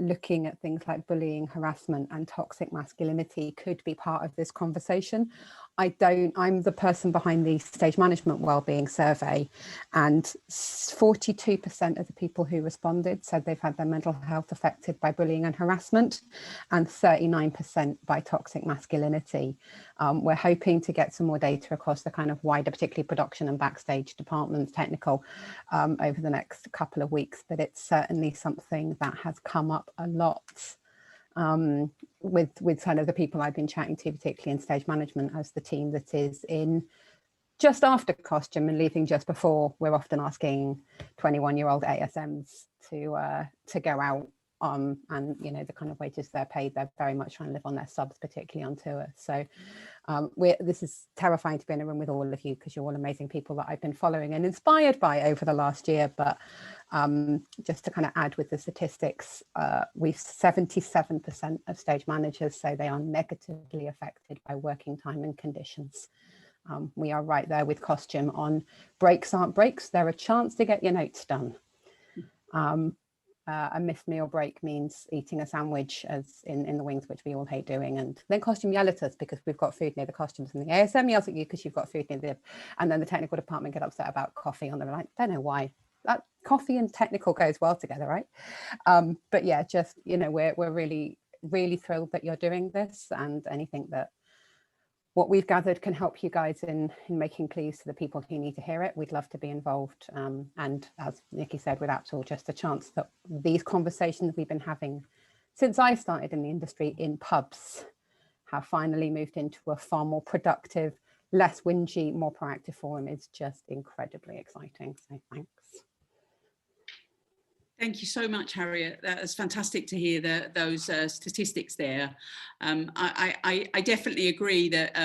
looking at things like bullying, harassment and toxic masculinity could be part of this conversation. I'm the person behind the Stage Management Wellbeing Survey, and 42% of the people who responded said they've had their mental health affected by bullying and harassment, and 39% by toxic masculinity. We're hoping to get some more data across the kind of wider, particularly production and backstage departments, technical, over the next couple of weeks, but it's certainly something that has come up a lot with kind of the people I've been chatting to, particularly in stage management, as the team that is in just after costume and leaving just before. We're often asking 21-year-old ASMs to go out and, you know, the kind of wages they're paid, they're very much trying to live on their subs, particularly on tour. So this is terrifying to be in a room with all of you, because you're all amazing people that I've been following and inspired by over the last year. But just to kind of add with the statistics, we've 77% of stage managers say they are negatively affected by working time and conditions. We are right there with costume on breaks aren't breaks, they're a chance to get your notes done. A missed meal break means eating a sandwich, as in the wings, which we all hate doing, and then costume yell at us because we've got food near the costumes, and the ASM yells at you because you've got food near the, and then the technical department get upset about coffee on the line. Don't know why. That coffee and technical goes well together, right? But yeah, just, you know, we're really, really thrilled that you're doing this, and anything that what we've gathered can help you guys in making pleas to the people who need to hear it. We'd love to be involved. And as Nikki said, with Aptal, just a chance that these conversations we've been having since I started in the industry in pubs have finally moved into a far more productive, less whingy, more proactive forum is just incredibly exciting. So thanks. Thank you so much, Harriet. That was fantastic to hear those statistics there. I definitely agree that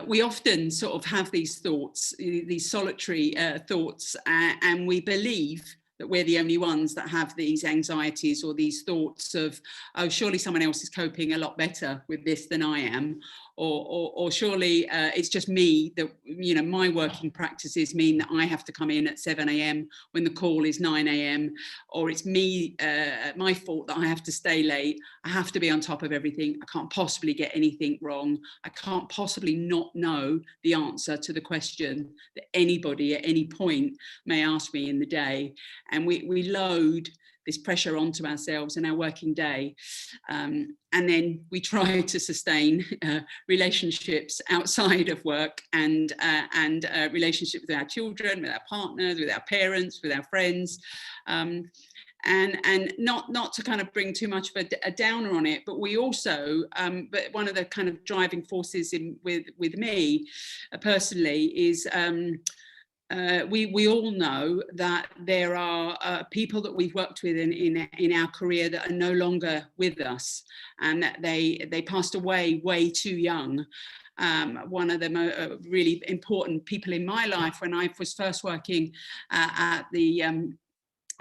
we often sort of have these thoughts, these solitary thoughts, and we believe that we're the only ones that have these anxieties or these thoughts of, oh, surely someone else is coping a lot better with this than I am. Or surely it's just me that, you know, my working practices mean that I have to come in at 7 a.m. when the call is 9 a.m. Or it's me, my fault that I have to stay late. I have to be on top of everything. I can't possibly get anything wrong. I can't possibly not know the answer to the question that anybody at any point may ask me in the day. And we load this pressure onto ourselves in our working day. And then we try to sustain relationships outside of work and relationships with our children, with our partners, with our parents, with our friends. And not to kind of bring too much of a downer on it, but we also, but one of the kind of driving forces with me personally is, we all know that there are people that we've worked with in our career that are no longer with us, and that they passed away way too young. One of the really important people in my life when I was first working at the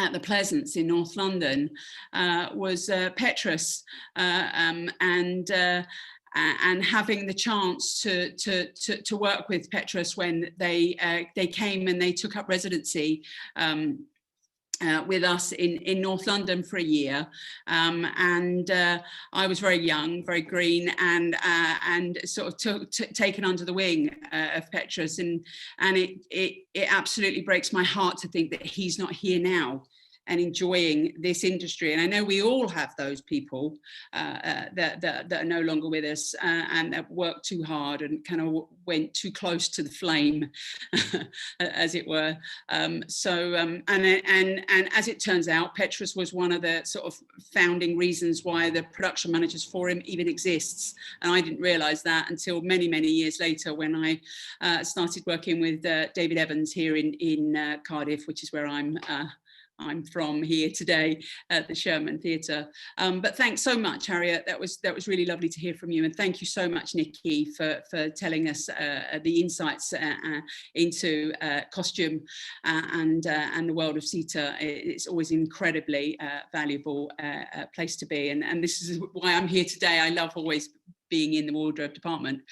at the Pleasance in North London was Petrus, and having the chance to work with Petrus when they came and they took up residency with us in North London for a year, and I was very young, very green, and sort of taken under the wing of Petrus, and it absolutely breaks my heart to think that he's not here now and enjoying this industry. And I know we all have those people that are no longer with us, and that worked too hard and kind of went too close to the flame, as it were. And as it turns out, Petrus was one of the sort of founding reasons why the Production Managers Forum even exists. And I didn't realise that until many, many years later, when I started working with David Evans here in Cardiff, which is where I'm from here today at the Sherman Theatre. But thanks so much, Harriet. That was really lovely to hear from you. And thank you so much, Nikki, for telling us the insights into costume and the world of CiTEA. It's always incredibly valuable place to be. And this is why I'm here today. I love always being in the wardrobe department.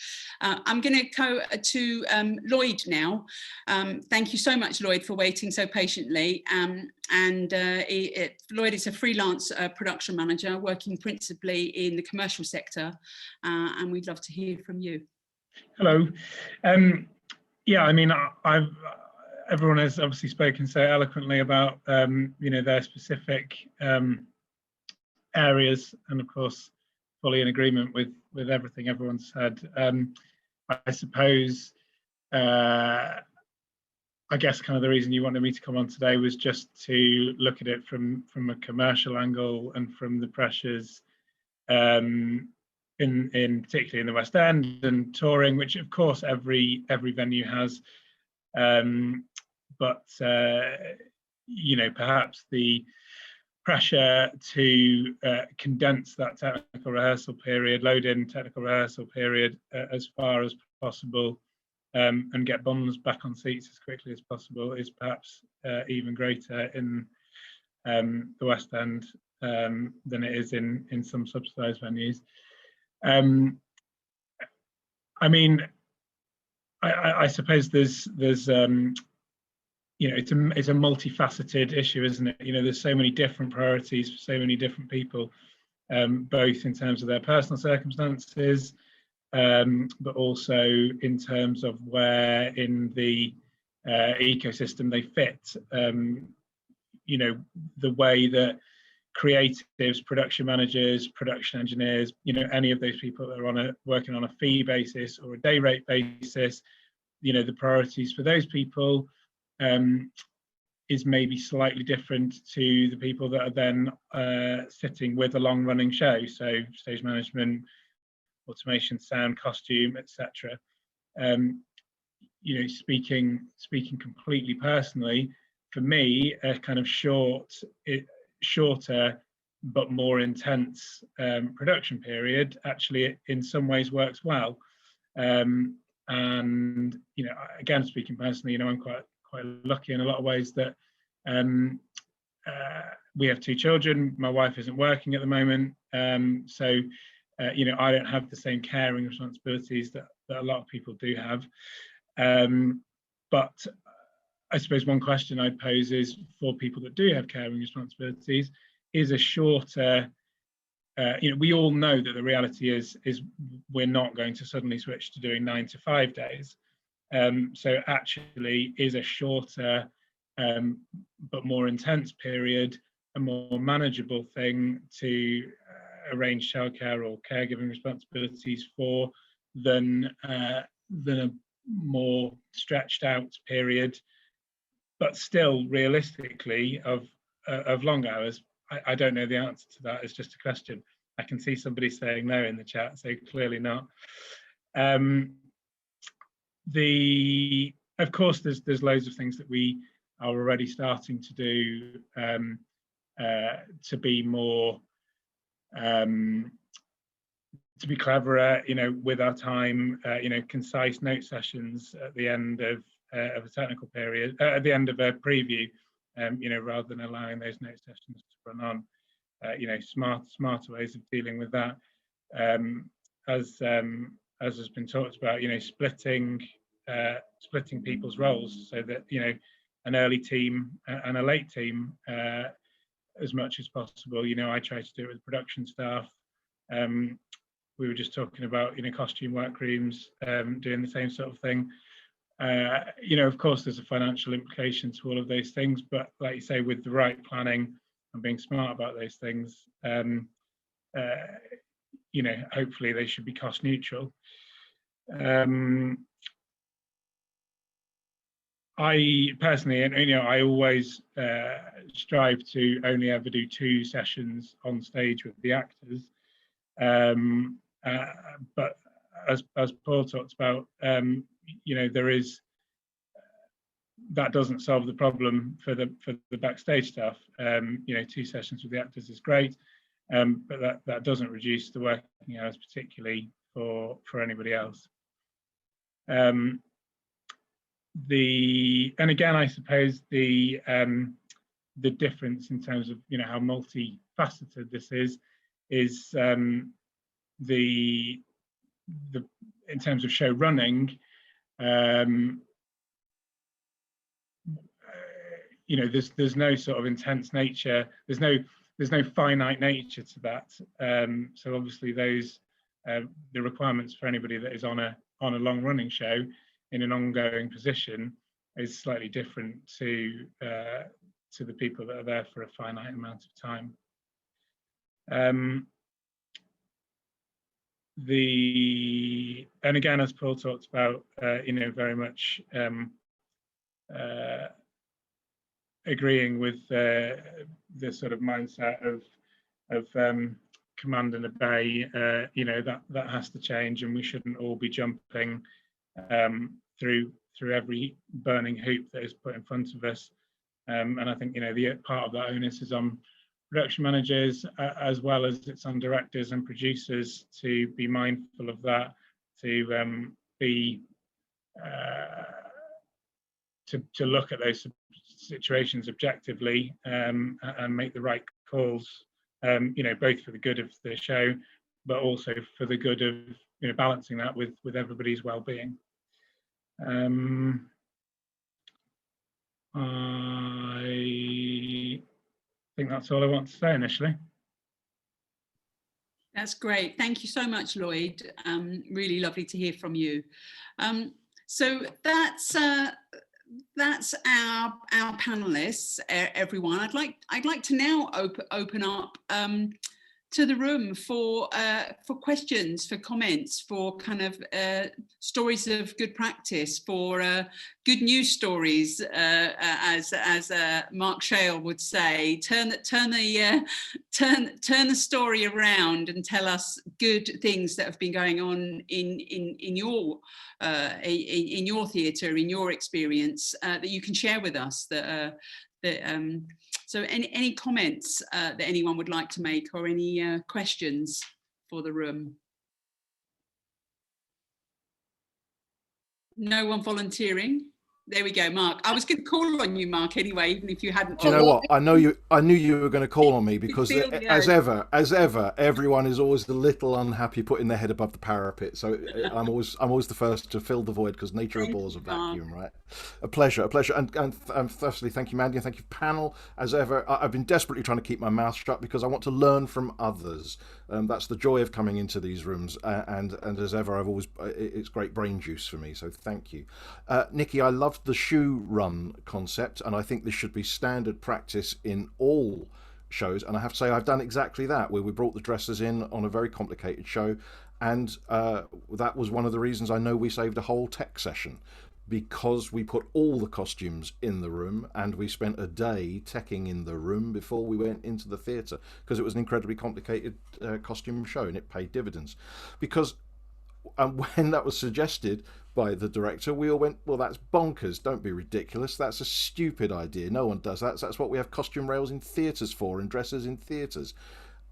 I'm going to go to Lloyd now. Thank you so much, Lloyd, for waiting so patiently. Lloyd is a freelance production manager working principally in the commercial sector, and we'd love to hear from you. Hello. Yeah, I mean, everyone has obviously spoken so eloquently about you know, their specific areas, and of course fully in agreement with everything everyone said. I suppose I guess kind of the reason you wanted me to come on today was just to look at it from a commercial angle and from the pressures in particularly in the West End and touring, which of course every venue has, but you know, perhaps the pressure to condense that technical rehearsal period, load in technical rehearsal period as far as possible, and get bums back on seats as quickly as possible is perhaps even greater in the West End than it is in some subsidised venues. I mean, I suppose there's you know, it's a multifaceted issue, isn't it? You know, there's so many different priorities for so many different people, both in terms of their personal circumstances, but also in terms of where in the ecosystem they fit. You know, the way that creatives, production managers, production engineers, you know, any of those people that are working on a fee basis or a day rate basis, you know, the priorities for those people is maybe slightly different to the people that are then sitting with a long running show, so stage management, automation, sound, costume, etc. You know, speaking completely personally, for me, a kind of shorter but more intense production period actually in some ways works well. And you know, again, speaking personally, you know, I'm quite lucky in a lot of ways that we have 2 children. My wife isn't working at the moment, so you know, I don't have the same caring responsibilities that a lot of people do have. But I suppose one question I'd pose is, for people that do have caring responsibilities, is a shorter, you know, we all know that the reality is we're not going to suddenly switch to doing 9 to 5 days. So actually is a shorter but more intense period a more manageable thing to arrange childcare or caregiving responsibilities for than a more stretched out period, but still realistically of long hours? I don't know the answer to that. It's just a question. I can see somebody saying no in the chat, so clearly not. Of course, there's loads of things that we are already starting to do to be more, to be cleverer, you know, with our time. You know, concise note sessions at the end of a technical period, at the end of a preview, rather than allowing those note sessions to run on. Smarter ways of dealing with that. As has been talked about, splitting people's roles so that an early team and a late team as much as possible. I try to do it with production staff. We were just talking about costume workrooms doing the same sort of thing. Of course, there's a financial implication to all of those things, but like you say, with the right planning and being smart about those things, hopefully they should be cost neutral. I personally, I always strive to only ever do 2 sessions on stage with the actors. But as Paul talked about, there is, that doesn't solve the problem for the backstage stuff. 2 sessions with the actors is great, but that doesn't reduce the working hours, particularly for anybody else. And again, I suppose the difference in terms of how multifaceted this is the in terms of show running. There's no sort of intense nature. There's no finite nature to that. So obviously those the requirements for anybody that is on a long running show in an ongoing position is slightly different to the people that are there for a finite amount of time. And again, as Paul talked about, very much agreeing with the sort of mindset of command and obey. That has to change, and we shouldn't all be jumping through every burning hoop that is put in front of us. And I think the part of that onus is on production managers, as well as it's on directors and producers to be mindful of that, to look at those situations objectively, and make the right calls, both for the good of the show, but also for the good of balancing that with everybody's well-being. I think that's all I want to say initially. That's great. Thank you so much, Lloyd. Really lovely to hear from you. So that's our panelists, everyone. I'd like to now open up to the room for questions, for comments, for kind of stories of good practice, for good news stories, as Mark Shale would say. Turn the story around and tell us good things that have been going on in your theatre, in your experience, that you can share with us. So any comments that anyone would like to make, or any questions for the room? No one volunteering? There we go, Mark. I was going to call on you, Mark, anyway, even if you hadn't. Do you know what? I knew you were going to call on me, because as ever, everyone is always a little unhappy putting their head above the parapet. So I'm always the first to fill the void, because nature abhors a vacuum, right? A pleasure. And firstly, thank you, Mandy, and thank you, panel. As ever, I've been desperately trying to keep my mouth shut, because I want to learn from others. That's the joy of coming into these rooms, and as ever, it's great brain juice for me. So thank you, Nikki. I loved the shoe run concept, and I think this should be standard practice in all shows. And I have to say, I've done exactly that, where we brought the dressers in on a very complicated show, and that was one of the reasons I know we saved a whole tech session, because we put all the costumes in the room, and we spent a day teching in the room before we went into the theatre, because it was an incredibly complicated costume show, and it paid dividends. Because when that was suggested by the director, we all went, well, that's bonkers, don't be ridiculous, that's a stupid idea, no one does that. That's what we have costume rails in theatres for, and dressers in theatres.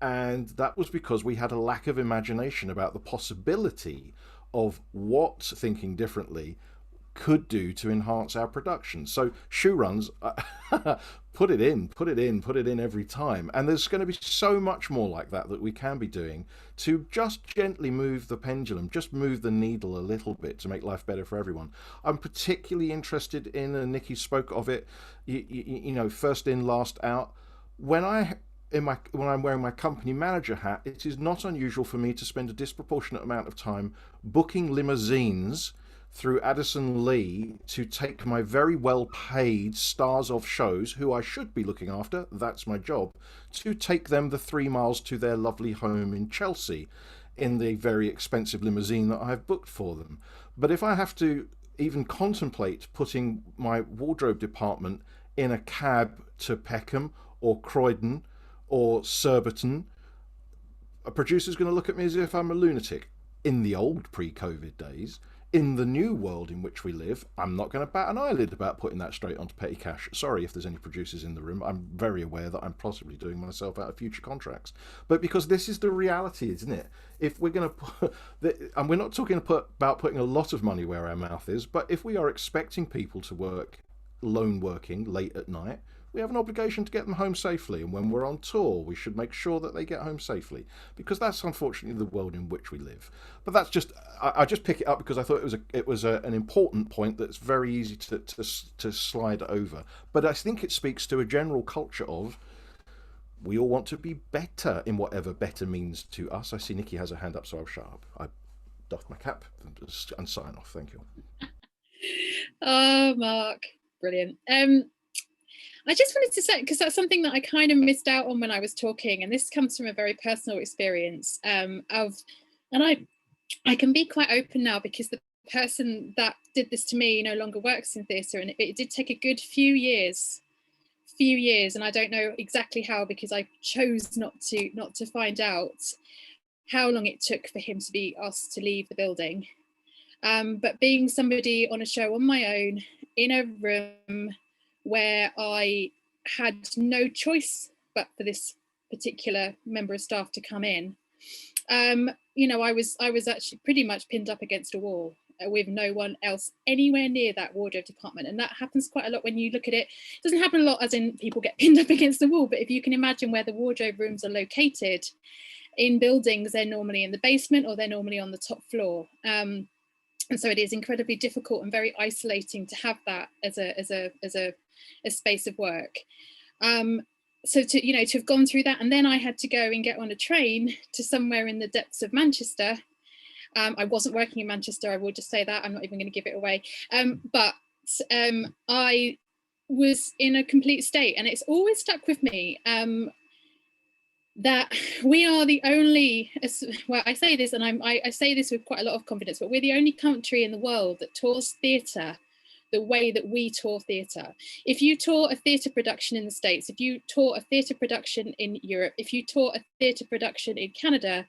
And that was because we had a lack of imagination about the possibility of what thinking differently could do to enhance our production. So shoe runs, put it in every time. And there's going to be so much more like that we can be doing to just gently move the pendulum, just move the needle a little bit to make life better for everyone. I'm particularly interested in, and Nikki spoke of it, you know, first in, last out. When I'm wearing my company manager hat, it is not unusual for me to spend a disproportionate amount of time booking limousines through Addison Lee to take my very well paid stars of shows, who I should be looking after, that's my job, to take them the 3 miles to their lovely home in Chelsea in the very expensive limousine that I've booked for them. But if I have to even contemplate putting my wardrobe department in a cab to Peckham or Croydon or Surbiton, a producer's going to look at me as if I'm a lunatic. In the old pre-COVID days, in the new world in which we live, I'm not going to bat an eyelid about putting that straight onto petty cash. Sorry if there's any producers in the room. I'm very aware that I'm possibly doing myself out of future contracts. But because this is the reality, isn't it? If we're going to put, and we're not talking about putting a lot of money where our mouth is, but if we are expecting people to work lone working late at night, we have an obligation to get them home safely. And when we're on tour, we should make sure that they get home safely, because that's unfortunately the world in which we live. But that's just, I just pick it up because I thought it was an important point that's very easy to slide over. But I think it speaks to a general culture of, we all want to be better in whatever better means to us. I see Nikki has her hand up, so I'll shut up. I doff my cap and sign off. Thank you. Oh, Mark, brilliant. I just wanted to say, because that's something that I kind of missed out on when I was talking, and this comes from a very personal experience and I can be quite open now, because the person that did this to me no longer works in theatre, and it did take a good few years, and I don't know exactly how, because I chose not to find out how long it took for him to be asked to leave the building. But being somebody on a show on my own in a room where I had no choice but for this particular member of staff to come in, you know, I was actually pretty much pinned up against a wall with no one else anywhere near that wardrobe department. And that happens quite a lot when you look at it. It doesn't happen a lot as in people get pinned up against the wall, but if you can imagine where the wardrobe rooms are located in buildings, they're normally in the basement or they're normally on the top floor. And so it is incredibly difficult and very isolating to have that as a space of work. So to have gone through that, and then I had to go and get on a train to somewhere in the depths of Manchester. I wasn't working in Manchester, I will just say that, I'm not even going to give it away. But I was in a complete state, and it's always stuck with me that we are the only, well, I say this, and I say this with quite a lot of confidence, but we're the only country in the world that tours theatre the way that we tour theatre. If you tour a theatre production in the States, if you tour a theatre production in Europe, if you tour a theatre production in Canada,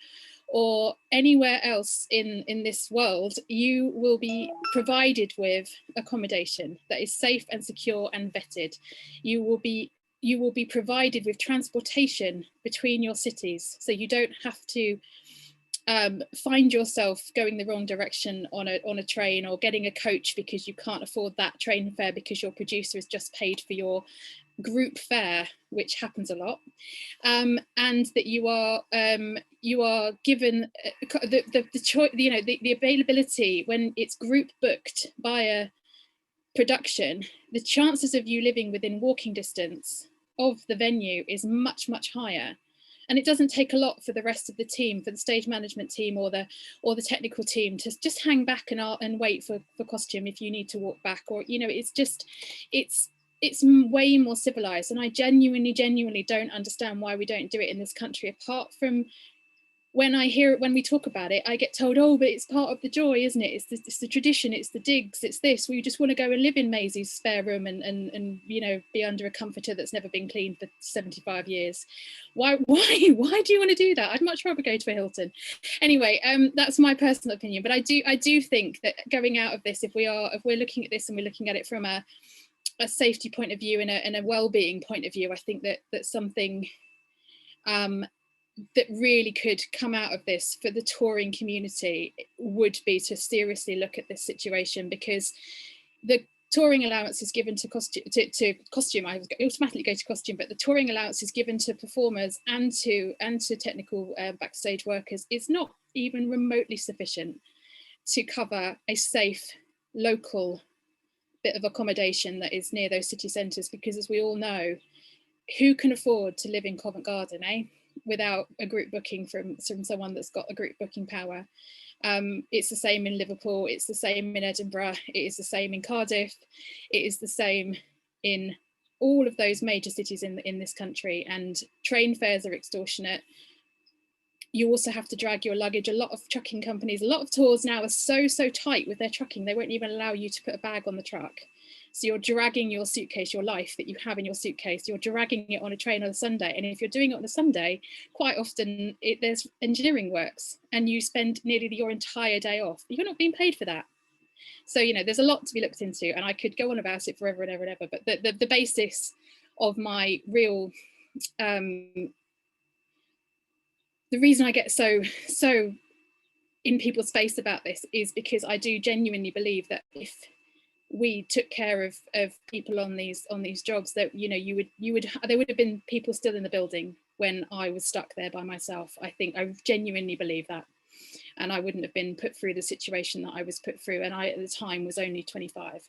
or anywhere else in this world, you will be provided with accommodation that is safe and secure and vetted. You will be provided with transportation between your cities, so you don't have to find yourself going the wrong direction on a train, or getting a coach because you can't afford that train fare because your producer has just paid for your group fare, which happens a lot, and that you are given the choice, you know, the availability when it's group booked by a production. The chances of you living within walking distance of the venue is much higher. And it doesn't take a lot for the rest of the team, for the stage management team or the technical team, to just hang back and wait for costume if you need to walk back, or, you know, it's way more civilized. And I genuinely don't understand why we don't do it in this country, apart from when I hear it, when we talk about it, I get told, oh, but it's part of the joy, isn't it? It's the tradition, it's the digs, it's this. We just want to go and live in Maisie's spare room and you know, be under a comforter that's never been cleaned for 75 years. Why do you want to do that? I'd much rather go to a Hilton. Anyway, that's my personal opinion. But I do think that going out of this, if we're looking at this and we're looking at it from a safety point of view and a well-being point of view, I think that something that really could come out of this for the touring community would be to seriously look at this situation, because the touring allowance is given to costume. I automatically go to costume, but the touring allowance is given to performers and to technical backstage workers is not even remotely sufficient to cover a safe local bit of accommodation that is near those city centres, because as we all know, who can afford to live in Covent Garden, without a group booking from someone that's got a group booking power? It's the same in Liverpool, it's the same in Edinburgh, it is the same in Cardiff, it is the same in all of those major cities in this country, and train fares are extortionate. You also have to drag your luggage. A lot of trucking companies, a lot of tours now are so tight with their trucking, they won't even allow you to put a bag on the truck. So you're dragging your suitcase, your life that you have in your suitcase, you're dragging it on a train on a Sunday. And if you're doing it on a Sunday, quite often there's engineering works and you spend nearly your entire day off. You're not being paid for that. So, you know, there's a lot to be looked into, and I could go on about it forever and ever and ever, but the basis of my real, the reason I get so in people's face about this is because I do genuinely believe that if we took care of people on these jobs, that, you know, there would have been people still in the building when I was stuck there by myself. I genuinely believe that, and I wouldn't have been put through the situation that I was put through, and I at the time was only 25.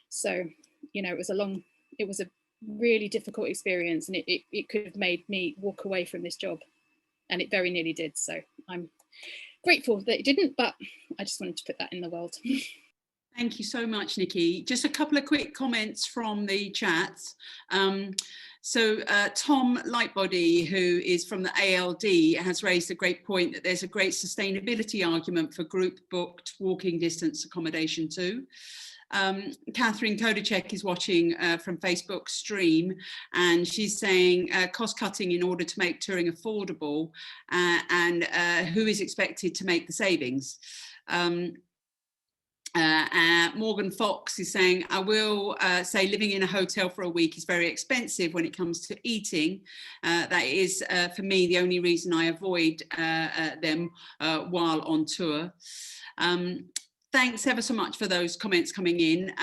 So, you know, it was a really difficult experience, and it could have made me walk away from this job, and it very nearly did. So I'm grateful that it didn't, but I just wanted to put that in the world. Thank you so much, Nikki. Just a couple of quick comments from the chat. So Tom Lightbody, who is from the ALD, has raised a great point that there's a great sustainability argument for group booked walking distance accommodation too. Catherine Kodacek is watching from Facebook stream, and she's saying cost cutting in order to make touring affordable, and who is expected to make the savings. Morgan Fox is saying, I will say living in a hotel for a week is very expensive when it comes to eating. That is, for me, the only reason I avoid them while on tour. Thanks ever so much for those comments coming in.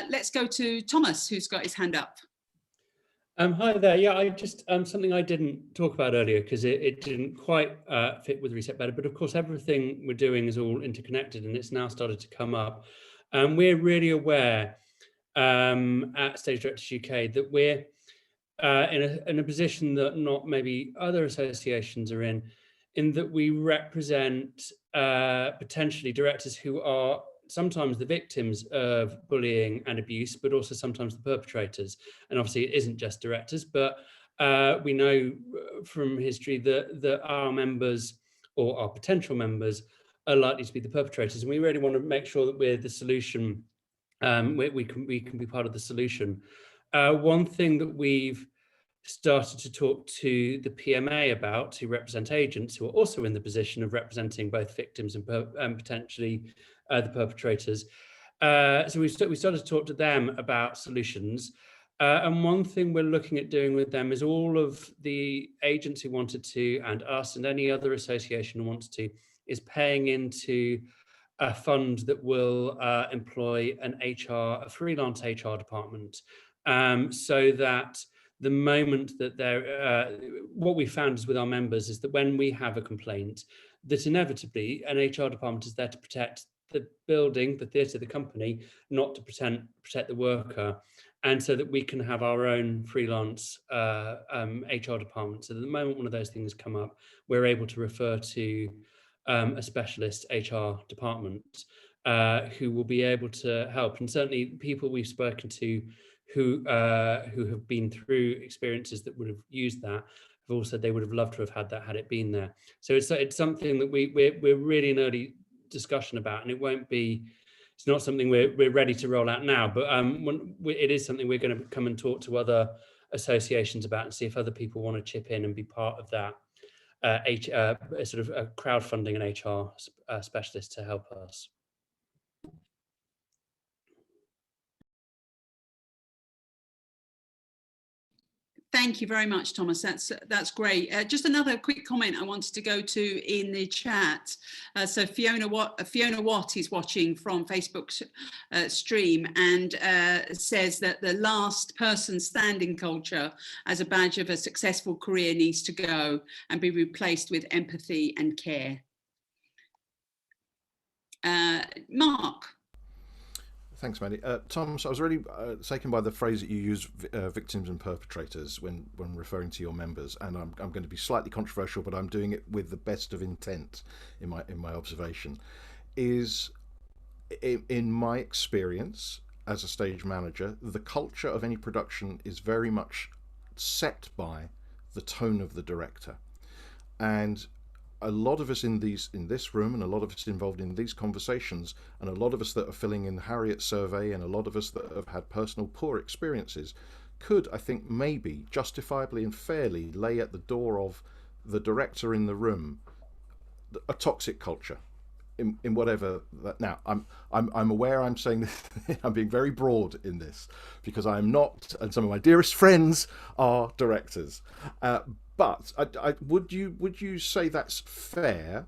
Let's go to Thomas, who's got his hand up. Hi there. Yeah, I just something I didn't talk about earlier because it didn't quite fit with Reset Better, but of course everything we're doing is all interconnected, and it's now started to come up. We're really aware at Stage Directors UK that we're in a position that not maybe other associations are in that we represent potentially directors who are sometimes the victims of bullying and abuse, but also sometimes the perpetrators. And obviously it isn't just directors, but we know from history that our members or our potential members are likely to be the perpetrators. And we really want to make sure that we're the solution. We can be part of the solution. One thing that we've started to talk to the PMA about, who represent agents who are also in the position of representing both victims and potentially the perpetrators. So we started to talk to them about solutions. And one thing we're looking at doing with them is all of the agents who wanted to, and us and any other association who wants to, is paying into a fund that will employ a freelance HR department, so that the moment that what we found is with our members is that when we have a complaint, that inevitably an HR department is there to protect the building, the theatre, the company, not to protect the worker, and so that we can have our own freelance HR department. So that the moment one of those things come up, we're able to refer to a specialist HR department who will be able to help. And certainly people we've spoken to who have been through experiences that would have used that have all said they would have loved to have had that had it been there. So it's something that we're really in early discussion about, and it's not something we're ready to roll out now, but it is something we're going to come and talk to other associations about and see if other people want to chip in and be part of that sort of crowdfunding an HR specialist to help us. Thank you very much, Thomas. That's great. Just another quick comment I wanted to go to in the chat. So Fiona Watt is watching from Facebook stream and says that the last person standing culture as a badge of a successful career needs to go and be replaced with empathy and care. Mark. Thanks, Mandy. Thomas, I was really taken by the phrase that you use, victims and perpetrators, when referring to your members, and I'm going to be slightly controversial, but I'm doing it with the best of intent in my observation. Is in my experience as a stage manager, the culture of any production is very much set by the tone of the director, and a lot of us in this room, and a lot of us involved in these conversations, and a lot of us that are filling in the Harriet survey, and a lot of us that have had personal poor experiences, could, I think, maybe justifiably and fairly lay at the door of the director in the room a toxic culture, in whatever that. Now, I'm aware I'm saying this, I'm being very broad in this, because I am not, and some of my dearest friends are directors. But would you say that's fair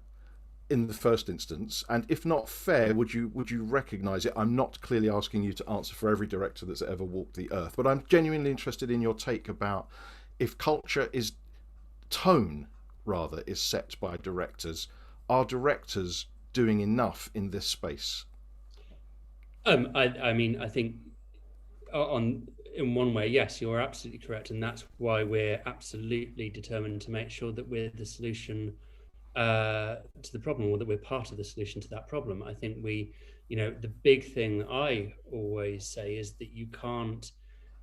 in the first instance? And if not fair, would you recognise it? I'm not clearly asking you to answer for every director that's ever walked the earth, but I'm genuinely interested in your take about if tone is set by directors. Are directors doing enough in this space? I mean, I think in one way, yes, you're absolutely correct, and that's why we're absolutely determined to make sure that we're the solution to the problem, or that we're part of the solution to that problem. I think the big thing I always say is that you can't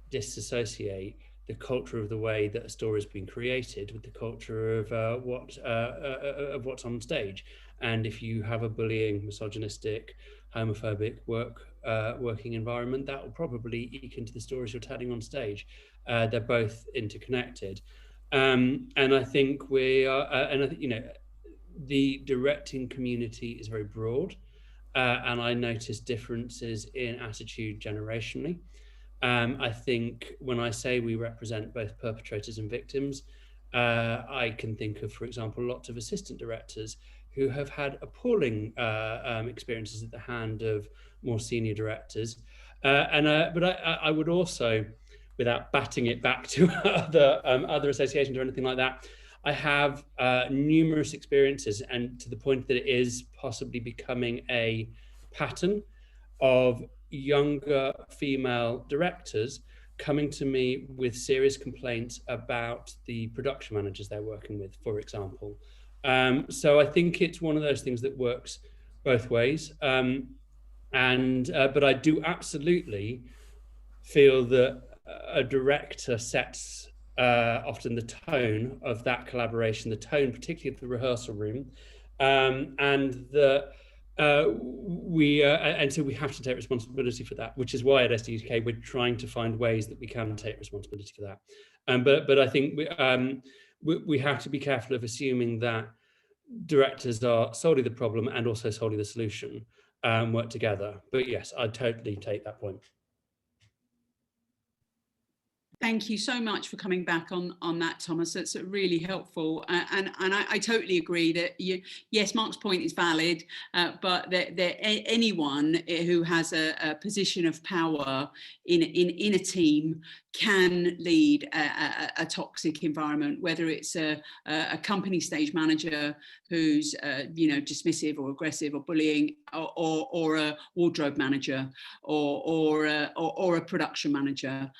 disassociate the culture of the way that a story has been created with the culture of what's on stage. And if you have a bullying, misogynistic, homophobic working environment, that will probably eke into the stories you're telling on stage. They're both interconnected, and I think we are. And I think the directing community is very broad, and I notice differences in attitude generationally. I think when I say we represent both perpetrators and victims, I can think of, for example, lots of assistant directors who have had appalling experiences at the hand of more senior directors. But I would also, without batting it back to other associations or anything like that, I have numerous experiences, and to the point that it is possibly becoming a pattern of younger female directors coming to me with serious complaints about the production managers they're working with, for example. So I think it's one of those things that works both ways. But I do absolutely feel that a director sets often the tone of that collaboration, the tone particularly of the rehearsal room, and that so we have to take responsibility for that, which is why at SDUK we're trying to find ways that we can take responsibility for that. But I think we have to be careful of assuming that directors are solely the problem and also solely the solution, work together. But yes, I totally take that point. Thank you so much for coming back on that, Thomas. That's really helpful, and I totally agree that yes, Mark's point is valid, but that anyone who has a position of power in a team can lead a toxic environment, whether it's a company stage manager who's dismissive or aggressive or bullying, or a wardrobe manager, or a production manager.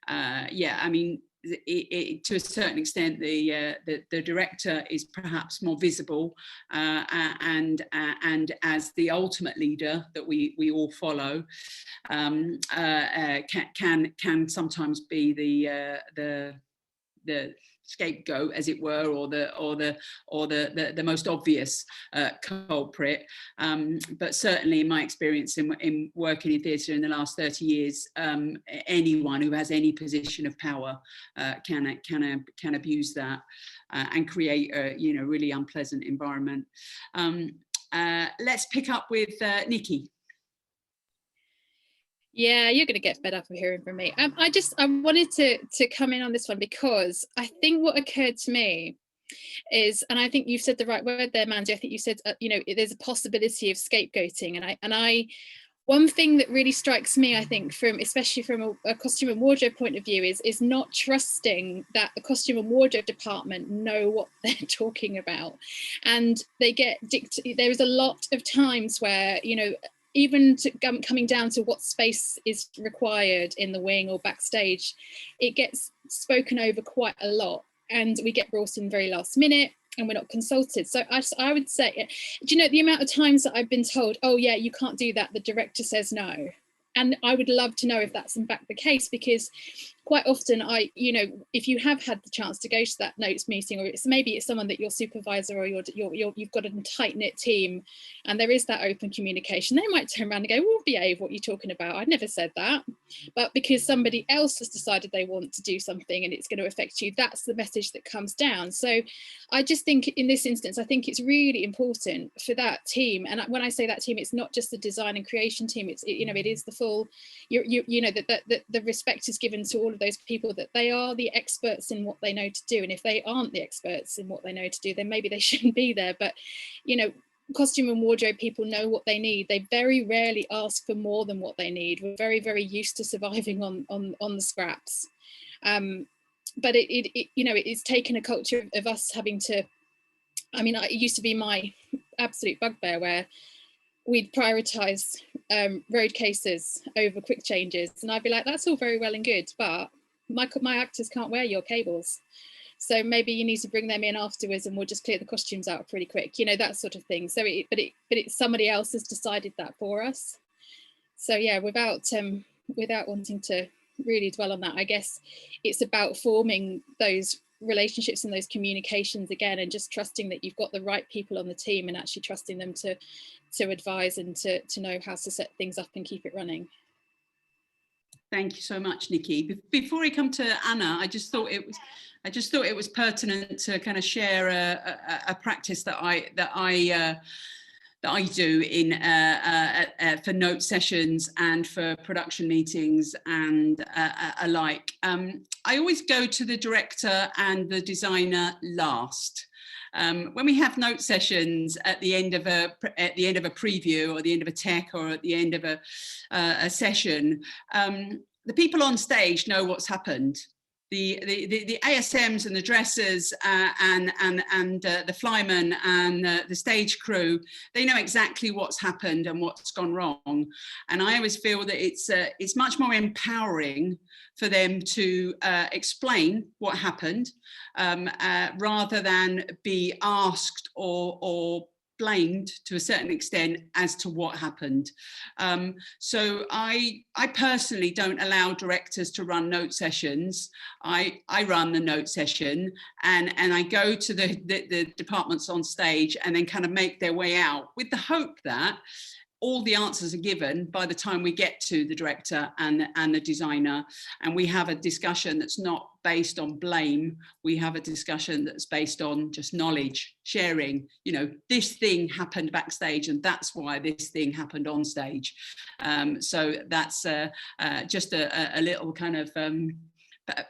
I mean, to a certain extent, the director is perhaps more visible, and as the ultimate leader that we all follow, can sometimes be the scapegoat, as it were, or the most obvious culprit. But certainly, in my experience in working in theatre in the last 30 years, anyone who has any position of power can abuse that and create a really unpleasant environment. Let's pick up with Nikki. Yeah, you're going to get fed up of hearing from me. I wanted to come in on this one because I think what occurred to me is, and I think you've said the right word there, Mandy. I think you said, you know, there's a possibility of scapegoating, and I one thing that really strikes me, I think, especially from a costume and wardrobe point of view, is not trusting that the costume and wardrobe department know what they're talking about, and they get there is a lot of times where, you know, even coming down to what space is required in the wing or backstage, it gets spoken over quite a lot, and we get brought in very last minute and we're not consulted. So I would say, do you know the amount of times that I've been told, oh yeah, you can't do that, the director says no? And I would love to know if that's in fact the case, because quite often you know, if you have had the chance to go to that notes meeting, or maybe it's someone that your supervisor or you've got a tight-knit team and there is that open communication, they might turn around and go, well, behave, what are you talking about? I'd never said that. But because somebody else has decided they want to do something and it's going to affect you, that's the message that comes down. So I just think in this instance, I think it's really important for that team. And when I say that team, it's not just the design and creation team, you know, it is the full, you know, that the respect is given to all of those people, that they are the experts in what they know to do. And if they aren't the experts in what they know to do, then maybe they shouldn't be there. But, you know, costume and wardrobe people know what they need. They very rarely ask for more than what they need. We're very, very used to surviving on the scraps. But it you know, it's taken a culture of us having to, I mean, it used to be my absolute bugbear where we'd prioritize road cases over quick changes, and I'd be like, that's all very well and good, but my actors can't wear your cables, so maybe you need to bring them in afterwards and we'll just clear the costumes out pretty quick, you know, that sort of thing. So but somebody else has decided that for us. So yeah, without wanting to really dwell on that, I guess it's about forming those relationships and those communications again, and just trusting that you've got the right people on the team, and actually trusting them to advise and to know how to set things up and keep it running. Thank you so much, Nikki. Before I come to Anna, I just thought it was pertinent to kind of share a practice that I do in for note sessions and for production meetings and alike. I always go to the director and the designer last. When we have note sessions at the end of a preview, or the end of a tech, or at the end of a session, the people on stage know what's happened. The ASMs and the dressers and the flymen and the stage crew, they know exactly what's happened and what's gone wrong. And I always feel that it's much more empowering for them to explain what happened rather than be asked or blamed to a certain extent as to what happened. So I personally don't allow directors to run note sessions. I run the note session, and I go to the departments on stage and then kind of make their way out with the hope that all the answers are given by the time we get to the director and the designer, and we have a discussion that's not based on blame. We have a discussion that's based on just knowledge sharing. You know, this thing happened backstage, and that's why this thing happened on stage. So that's just a little kind of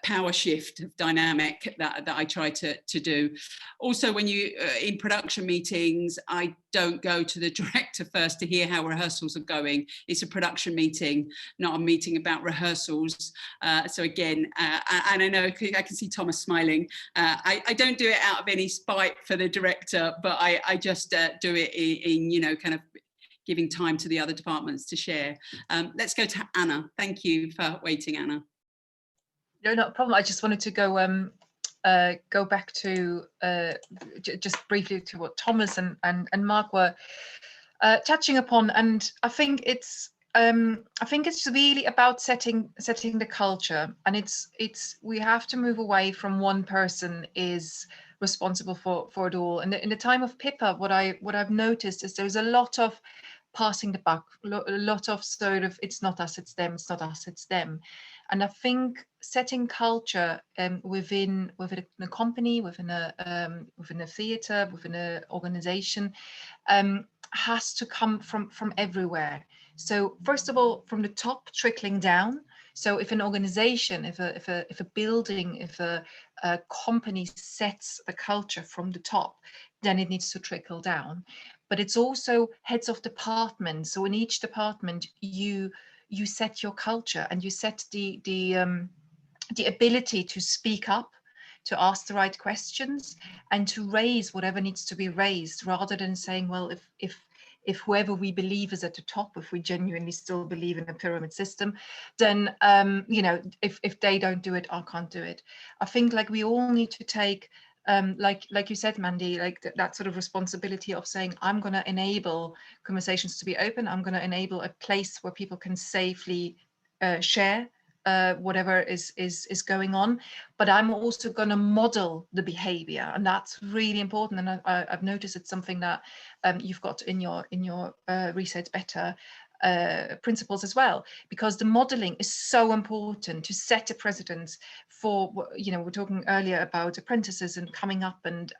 power shift of dynamic that I try to do. Also, when you in production meetings, I don't go to the director first to hear how rehearsals are going. It's a production meeting, not a meeting about rehearsals. So again, and I know I can see Thomas smiling. I don't do it out of any spite for the director, but I just do it in, you know, kind of giving time to the other departments to share. Let's go to Anna. Thank you for waiting, Anna. No, not a problem. I just wanted to go back to just briefly to what Thomas and Mark were touching upon, and I think it's really about setting the culture, and we have to move away from one person is responsible for it all. And in the time of PIPA, what I've noticed is there's a lot of passing the buck, a lot of sort of, it's not us, it's them, it's not us, it's them. And I think setting culture within a company, within a theatre, within an organisation, has to come from everywhere. So first of all, from the top, trickling down. So if an organization, if a building, if a company sets the culture from the top, then it needs to trickle down. But it's also heads of department. So in each department, you set your culture, and you set the ability to speak up, to ask the right questions, and to raise whatever needs to be raised, rather than saying, well, if whoever we believe is at the top, if we genuinely still believe in a pyramid system, then you know, if they don't do it, I can't do it. I think like we all need to take like you said, Mandy, like that sort of responsibility of saying, I'm going to enable conversations to be open. I'm going to enable a place where people can safely share whatever is going on, but I'm also going to model the behavior, and that's really important. And I've noticed it's something that you've got in your Reset Better principles as well, because the modeling is so important to set a precedence for, you know, we're talking earlier about apprentices and coming up and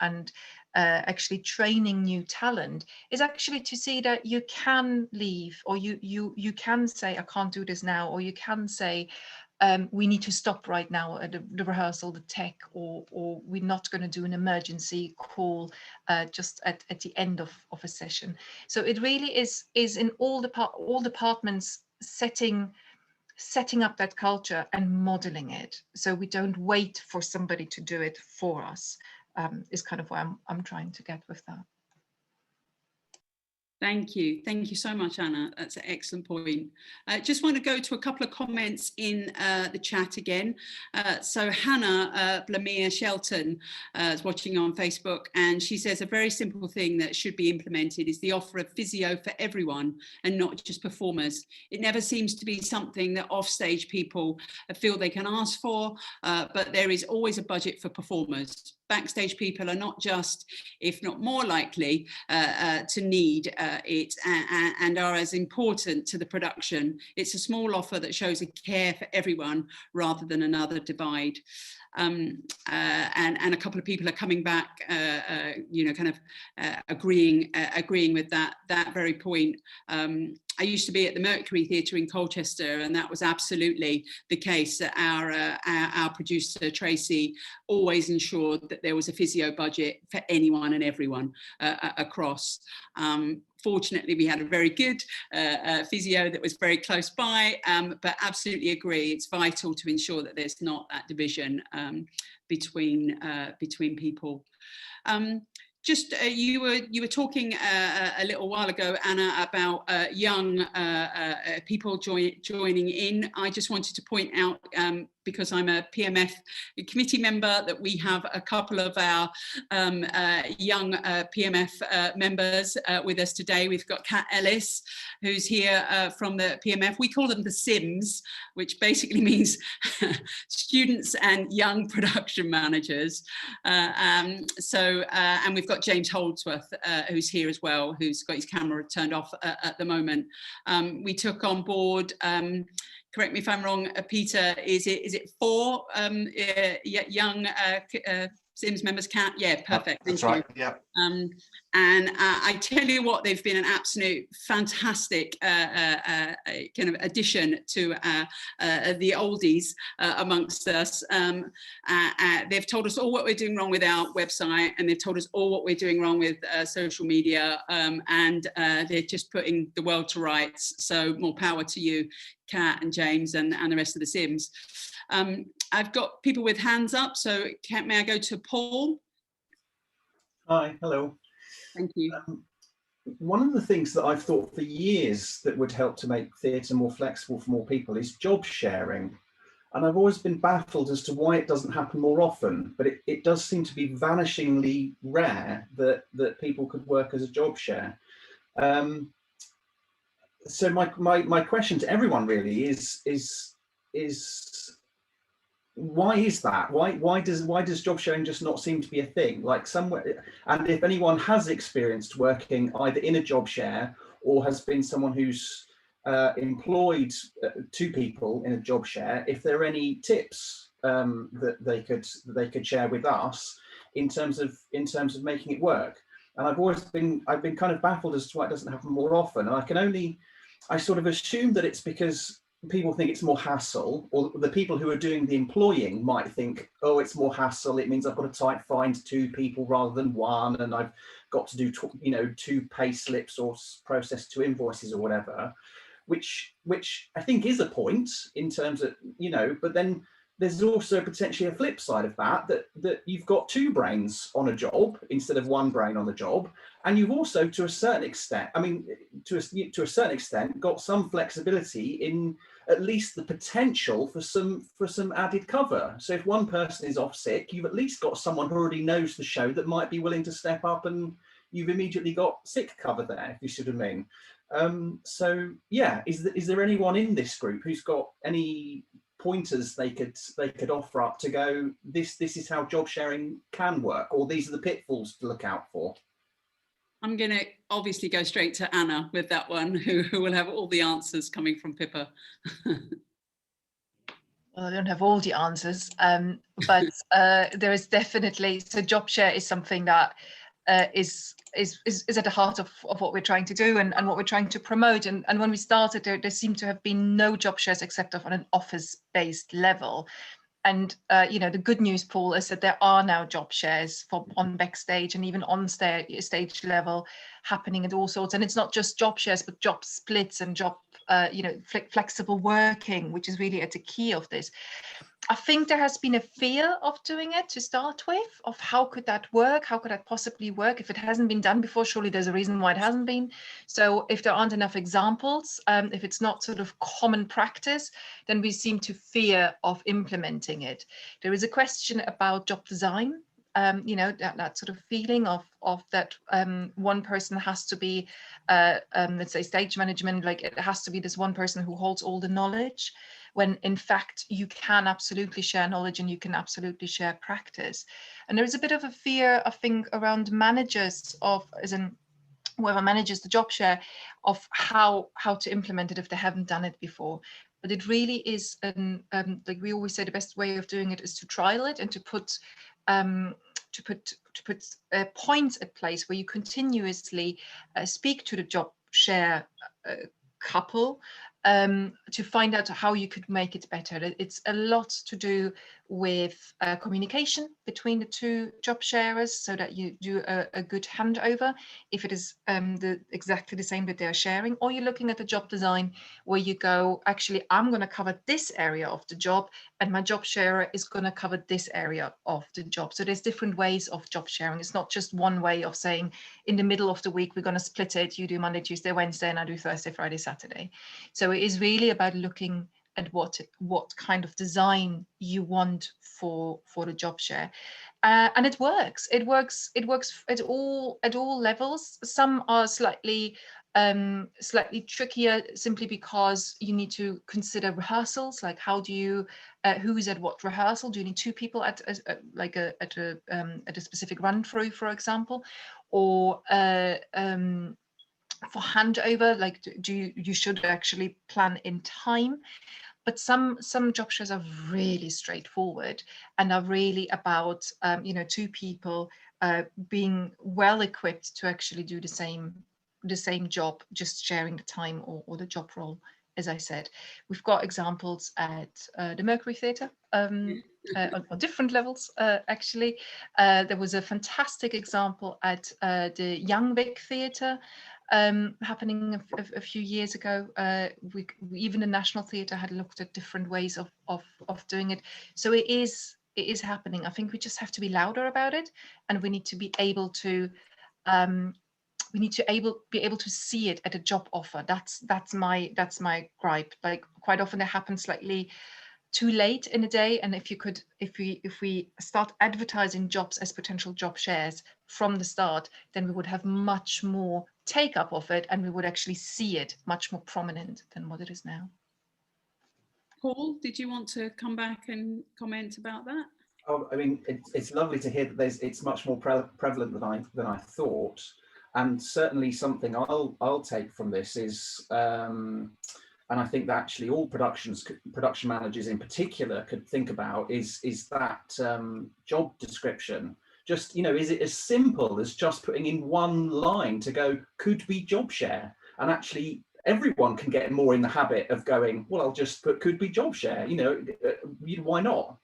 actually training new talent, is actually to see that you can leave, or you can say, I can't do this now, or you can say, we need to stop right now at the rehearsal, the tech, or we're not going to do an emergency call just at the end of a session. So it really is in all departments setting up that culture and modeling it, so we don't wait for somebody to do it for us, is kind of where I'm trying to get with that. Thank you so much, Anna. That's an excellent point. Just want to go to a couple of comments in the chat again. So Hannah Blamire Shelton is watching on Facebook, and she says a very simple thing that should be implemented is the offer of physio for everyone and not just performers. It never seems to be something that offstage people feel they can ask for, but there is always a budget for performers. Backstage people are not just, if not more likely, to need it and are as important to the production. It's a small offer that shows a care for everyone rather than another divide. And a couple of people are coming back, you know, kind of agreeing with that very point. I used to be at the Mercury Theatre in Colchester, and that was absolutely the case. Our producer, Tracy, always ensured that there was a physio budget for anyone and everyone across. Fortunately, we had a very good physio that was very close by, but absolutely agree, it's vital to ensure that there's not that division between people. Just you were talking a little while ago, Anna, about young people joining in. I just wanted to point out, because I'm a PMF committee member, that we have a couple of our young PMF members with us today. We've got Kat Ellis, who's here from the PMF. We call them the Sims, which basically means students and young production managers. And we've got James Holdsworth, who's here as well, who's got his camera turned off at the moment. We took on board, correct me if I'm wrong, Peter, is it 4 young Sims members? Kat? Yeah, perfect. That's right, yeah. And I tell you what, they've been an absolute fantastic kind of addition to the oldies amongst us. They've told us all what we're doing wrong with our website, and they've told us all what we're doing wrong with social media, and they're just putting the world to rights. So more power to you, Kat and James and the rest of the Sims. I've got people with hands up, so may I go to Paul? Hi, hello. Thank you. One of the things that I've thought for years that would help to make theatre more flexible for more people is job sharing. And I've always been baffled as to why it doesn't happen more often, but it does seem to be vanishingly rare that people could work as a job share. So my question to everyone really is why is that? Why does job sharing just not seem to be a thing? Like somewhere, and if anyone has experienced working either in a job share or has been someone who's employed 2 people in a job share, if there are any tips that they could share with us in terms of making it work. And I've been kind of baffled as to why it doesn't happen more often. And I can only I sort of assume that it's because people think it's more hassle, or the people who are doing the employing might think, oh, it's more hassle. It means I've got to find 2 people rather than 1, and I've got to do 2 pay slips or process 2 invoices or whatever, which I think is a point in terms of, but then there's also potentially a flip side of that you've got 2 brains on a job instead of 1 brain on the job, and you've also, to a certain extent, to a certain extent, got some flexibility in at least the potential for some added cover. So if one person is off sick, you've at least got someone who already knows the show that might be willing to step up, and you've immediately got sick cover there, if you see what I mean. So yeah, is there anyone in this group who's got any pointers they could offer up to go, this is how job sharing can work, or these are the pitfalls to look out for? I'm going to obviously go straight to Anna with that one, who will have all the answers coming from PIPA. Well, I don't have all the answers, but there is definitely, so job share is something that is at the heart of what we're trying to do and what we're trying to promote. And when we started, there seemed to have been no job shares except on an office-based level. And the good news, Paul, is that there are now job shares on backstage and even on stage level happening at all sorts. And it's not just job shares, but job splits and job flexible working, which is really at the key of this. I think there has been a fear of doing it to start with, of how could that work? How could that possibly work? If it hasn't been done before, surely there's a reason why it hasn't been. So if there aren't enough examples, if it's not sort of common practice, then we seem to fear of implementing it. There is a question about job design. That sort of feeling of that one person has to be, let's say, stage management, like it has to be this one person who holds all the knowledge, when in fact you can absolutely share knowledge and you can absolutely share practice. And there is a bit of a fear, I think, around managers whoever manages the job share, of how to implement it if they haven't done it before. But it really is, like we always say, the best way of doing it is to trial it and to put points at place where you continuously speak to the job share couple to find out how you could make it better. It's a lot to do with communication between the 2 job sharers, so that you do a good handover if it is exactly the same that they're sharing, or you're looking at the job design where you go, actually, I'm going to cover this area of the job and my job sharer is going to cover this area of the job. So there's different ways of job sharing. It's not just one way of saying, in the middle of the week, we're going to split it. You do Monday, Tuesday, Wednesday, and I do Thursday, Friday, Saturday. So it is really about looking at what kind of design you want for the job share, and it works at all levels. Some are slightly trickier, simply because you need to consider rehearsals, like how do you who is at what rehearsal? Do you need 2 people at a specific run through, for example, or for handover, like you should actually plan in time. But some job shares are really straightforward and are really about 2 people being well equipped to actually do the same job, just sharing the time or the job role. As I said, we've got examples at the Mercury Theatre on different levels, actually. There was a fantastic example at the Young Vic Theatre happening a few years ago. Even the National Theatre had looked at different ways of doing it. So it is happening. I think we just have to be louder about it, and we need to be able to be able to see it at a job offer. That's my gripe. Like, quite often it happens slightly too late in the day, and if we start advertising jobs as potential job shares from the start, then we would have much more take up of it, and we would actually see it much more prominent than what it is now. Paul, did you want to come back and comment about that? Oh, I mean, it's lovely to hear that it's much more prevalent than I thought, and certainly something I'll take from this is, and I think that actually all production managers in particular could think about is that job description. Just, is it as simple as just putting in one line to go, could be job share, and actually everyone can get more in the habit of going, well, I'll just put could be job share, why not?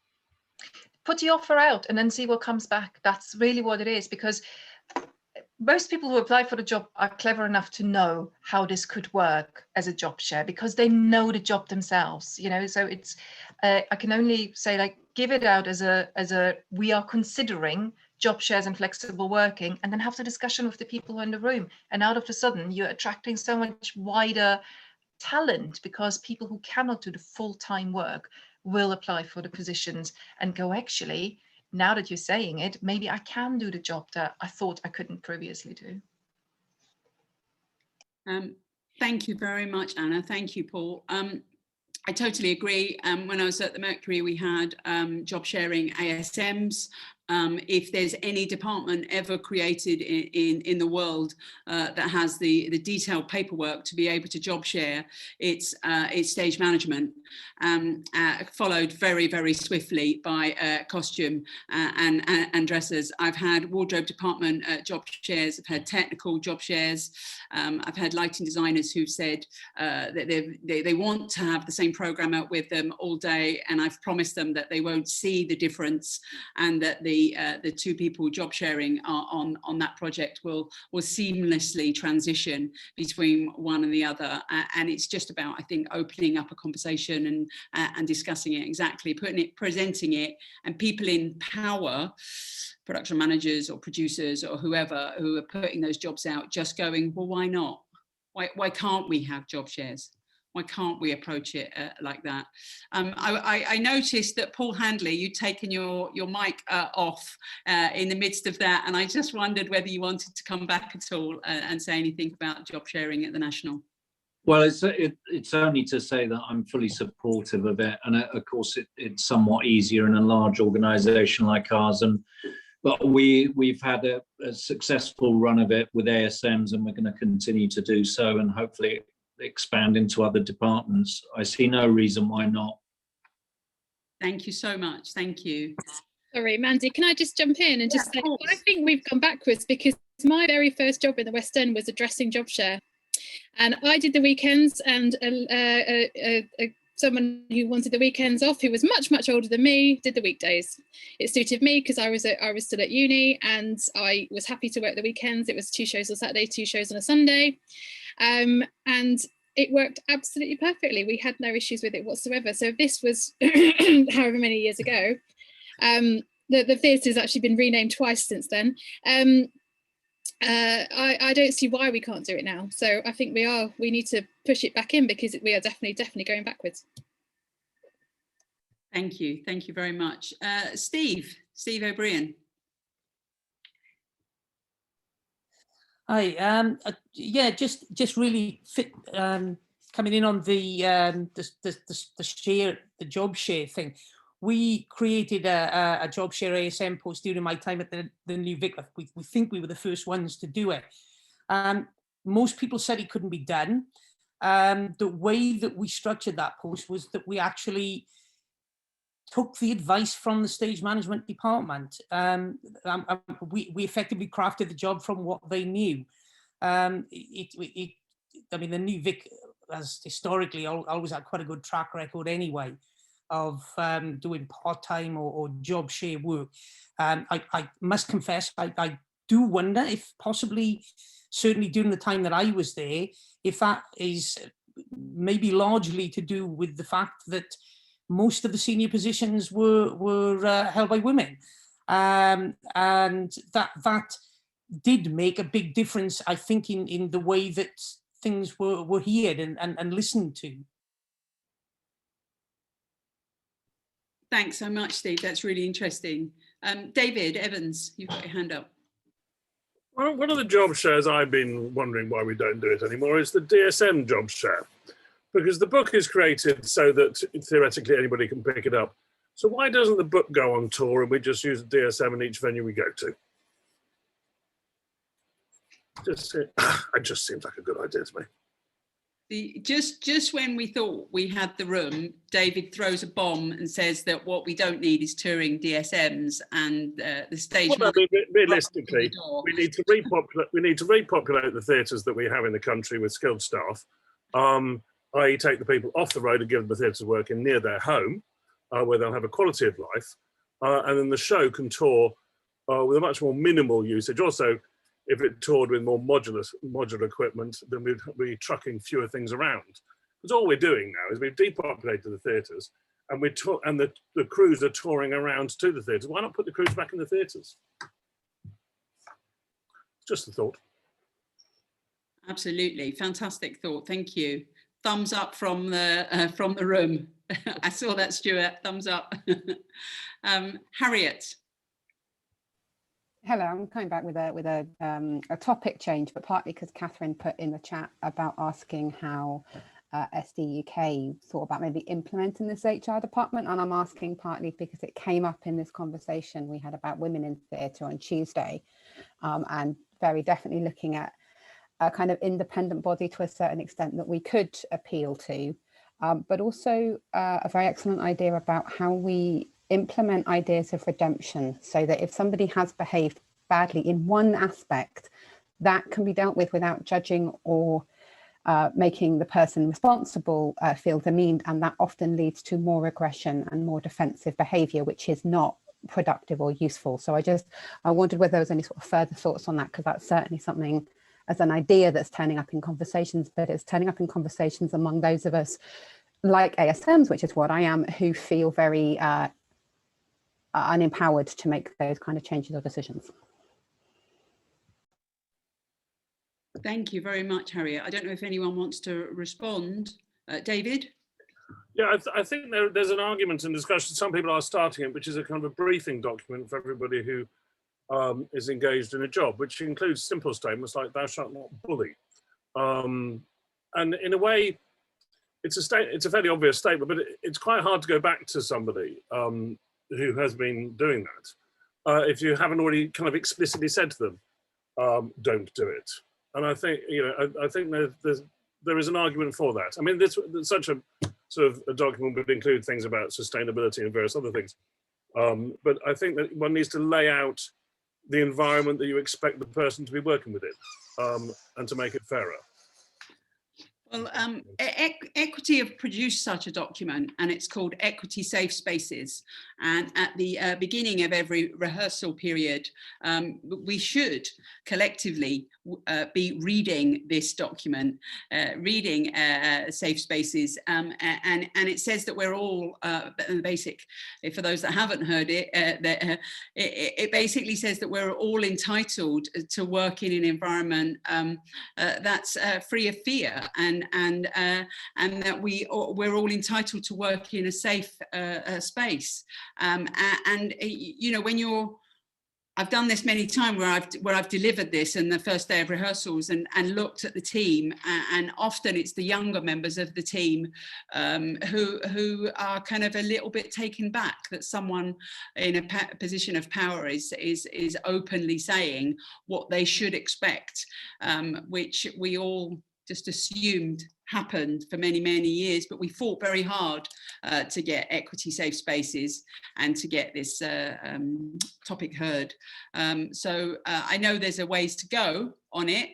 Put the offer out and then see what comes back. That's really what it is, because most people who apply for the job are clever enough to know how this could work as a job share, because they know the job themselves, so it's I can only say, like, give it out as a we are considering job shares and flexible working, and then have the discussion with the people who are in the room, and out of a sudden you're attracting so much wider talent, because people who cannot do the full-time work will apply for the positions and go, actually, now that you're saying it, maybe I can do the job that I thought I couldn't previously do. Thank you very much, Anna. Thank you, Paul. I totally agree. When I was at the Mercury, we had job sharing ASMs. If there's any department ever created in the world that has the detailed paperwork to be able to job share, it's stage management, followed very, very swiftly by costume and dressers. I've had wardrobe department job shares, I've had technical job shares, I've had lighting designers who've said that they want to have the same program out with them all day, and I've promised them that they won't see the difference, and that the two people job sharing on that project will seamlessly transition between one and the other. And it's just about, I think, opening up a conversation and discussing it, exactly, presenting it, and people in power, production managers or producers or whoever who are putting those jobs out, just going, well, why not? Why can't we have job shares? Why can't we approach it like that? I noticed that Paul Handley, you'd taken your mic off in the midst of that, and I just wondered whether you wanted to come back at all and say anything about job sharing at the National. Well, it's only to say that I'm fully supportive of it, and of course it's somewhat easier in a large organisation like ours, but we've had a successful run of it with ASMs, and we're going to continue to do so, and hopefully expand into other departments. I see no reason why not. Thank you so much. Thank you. Sorry, Mandy, can I just jump in and just say, I think we've gone backwards, because my very first job in the West End was addressing job share. And I did the weekends, and someone who wanted the weekends off, who was much, much older than me, did the weekdays. It suited me because I was still at uni, and I was happy to work the weekends. It was 2 shows on Saturday, 2 shows on a Sunday. And it worked absolutely perfectly. We had no issues with it whatsoever. So this was however many years ago. The theatre's actually been renamed twice since then. I don't see why we can't do it now. So I think we need to push it back in, because we are definitely going backwards. Thank you very much. Steve O'Brien. Hi, yeah, just really coming in on the job share thing. We created a job share ASM post during my time at the New Vic. We think we were the first ones to do it. Most people said it couldn't be done. The way that we structured that post was that we actually took the advice from the stage management department. We effectively crafted the job from what they knew. I mean, the New Vic has historically always had quite a good track record anyway of doing part-time or job share work. I must confess, I do wonder if possibly, certainly during the time that I was there, if that is maybe largely to do with the fact that most of the senior positions were held by women, and that did make a big difference, I think, in the way that things were heard and listened to. Thanks so much, Steve. That's really interesting. David Evans, you've got your hand up. Well, one of the job shares I've been wondering why we don't do it anymore is the DSM job share. Because the book is created so that theoretically anybody can pick it up. So why doesn't the book go on tour and we just use the DSM in each venue we go to? It just seems like a good idea to me. Just when we thought we had the room, David throws a bomb and says that what we don't need is touring DSMs, and the stage. Well, realistically, we need to repopulate the theatres that we have in the country with skilled staff. i.e. take the people off the road and give them a theatre to work in near their home, where they'll have a quality of life, and then the show can tour with a much more minimal usage. Also, if it toured with more modular equipment, then we'd be trucking fewer things around. Because all we're doing now is we've depopulated the theatres, and the crews are touring around to the theatres. Why not put the crews back in the theatres? Just a thought. Absolutely, fantastic thought. Thank you. Thumbs up from the room. I saw that, Stuart. Thumbs up. Harriet. Hello, I'm coming back with a topic change, but partly because Catherine put in the chat about asking how SD UK thought about maybe implementing this HR department, and I'm asking partly because it came up in this conversation we had about women in theatre on Tuesday, and very definitely looking at a kind of independent body to a certain extent that we could appeal to, but also a very excellent idea about how we implement ideas of redemption, so that if somebody has behaved badly in one aspect, that can be dealt with without judging or making the person responsible feel demeaned, and that often leads to more aggression and more defensive behaviour, which is not productive or useful. So I wondered whether there was any sort of further thoughts on that, because that's certainly something as an idea that's turning up in conversations, but it's turning up in conversations among those of us like ASMs, which is what I am, who feel very unempowered to make those kind of changes or decisions. Thank you very much, Harriet. I don't know if anyone wants to respond. David? Yeah, I think there's an argument and discussion. Some people are starting it, which is a kind of a briefing document for everybody who is engaged in a job, which includes simple statements like "Thou shalt not bully," and in a way, it's a fairly obvious statement, but it's quite hard to go back to somebody who has been doing that if you haven't already kind of explicitly said to them, "Don't do it." And I think I think there is an argument for that. I mean, such a sort of a document would include things about sustainability and various other things, but I think that one needs to lay out the environment that you expect the person to be working within, and to make it fairer. Well, Equity have produced such a document, and it's called Equity Safe Spaces. And at the beginning of every rehearsal period, we should collectively be reading this document, reading Safe Spaces. And it says that we're all, basic, for those that haven't heard it, it basically says that we're all entitled to work in an environment that's free of fear, and that we're all entitled to work in a safe space. And you know, when I've done this many times where I've delivered this in the first day of rehearsals and looked at the team, and often it's the younger members of the team who are kind of a little bit taken back that someone in a position of power is openly saying what they should expect, which we all just assumed happened for many, many years, but we fought very hard to get equity safe spaces and to get this topic heard. So I know there's a ways to go on it,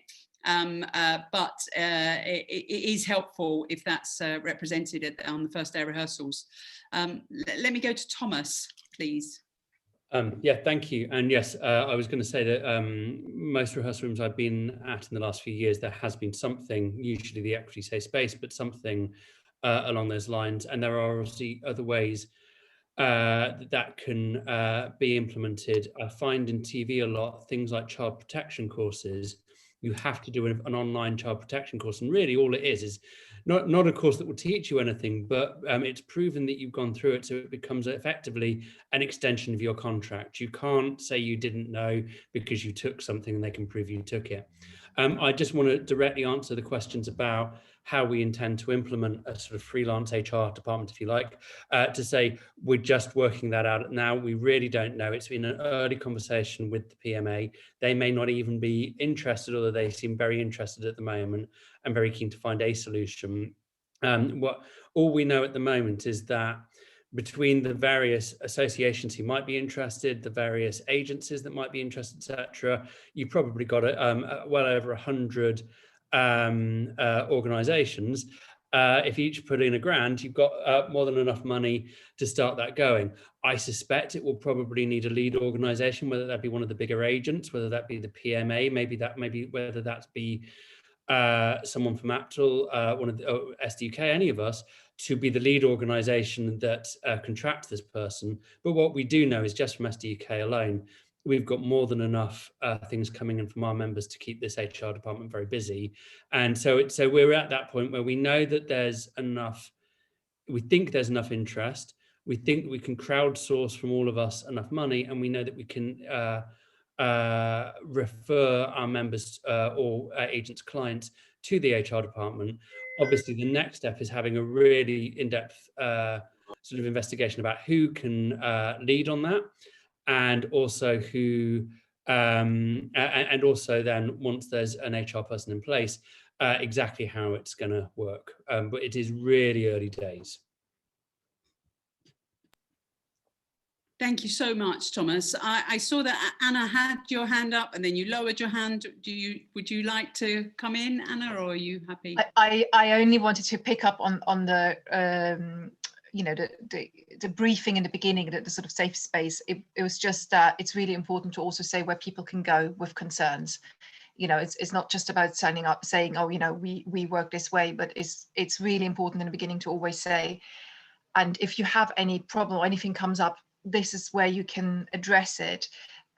but it is helpful if that's represented on the first day of rehearsals. Let me go to Thomas, please. Yeah, thank you. And yes, I was going to say that most rehearsal rooms I've been at in the last few years, there has been something, usually the equity safe space, but something along those lines. And there are obviously other ways that can be implemented. I find in TV a lot, things like child protection courses, you have to do an online child protection course. And really all it is not a course that will teach you anything, but it's proven that you've gone through it, so it becomes effectively an extension of your contract. You can't say you didn't know because you took something and they can prove you took it. I just want to directly answer the questions about how we intend to implement a sort of freelance HR department, if you like, to say we're just working that out now. We really don't know. It's been an early conversation with the PMA. They may not even be interested, although they seem very interested at the moment and very keen to find a solution. All we know at the moment is that between the various associations who might be interested, the various agencies that might be interested, etc., you've probably got well over 100 organisations, if you each put in £1,000, you've got more than enough money to start that going. I suspect it will probably need a lead organisation, whether that be one of the bigger agents, whether that be the PMA, maybe whether that be someone from Aptal, one of the SDUK, any of us, to be the lead organisation that contracts this person. But what we do know is just from SDUK alone, we've got more than enough things coming in from our members to keep this HR department very busy. And so we're at that point where we know that there's enough, we think there's enough interest, we think we can crowdsource from all of us enough money, and we know that we can refer our members or agents, clients to the HR department. Obviously, the next step is having a really in-depth sort of investigation about who can lead on that, and also who, and also then once there's an HR person in place, exactly how it's going to work. But it is really early days. Thank you so much, Thomas. I saw that Anna had your hand up and then you lowered your hand. Would you like to come in, Anna, or are you happy? I only wanted to pick up on the you know, the briefing in the beginning, the sort of safe space. It was just that it's really important to also say where people can go with concerns. You know, it's not just about signing up saying, oh, you know, we work this way, but it's really important in the beginning to always say, and if you have any problem or anything comes up, this is where you can address it.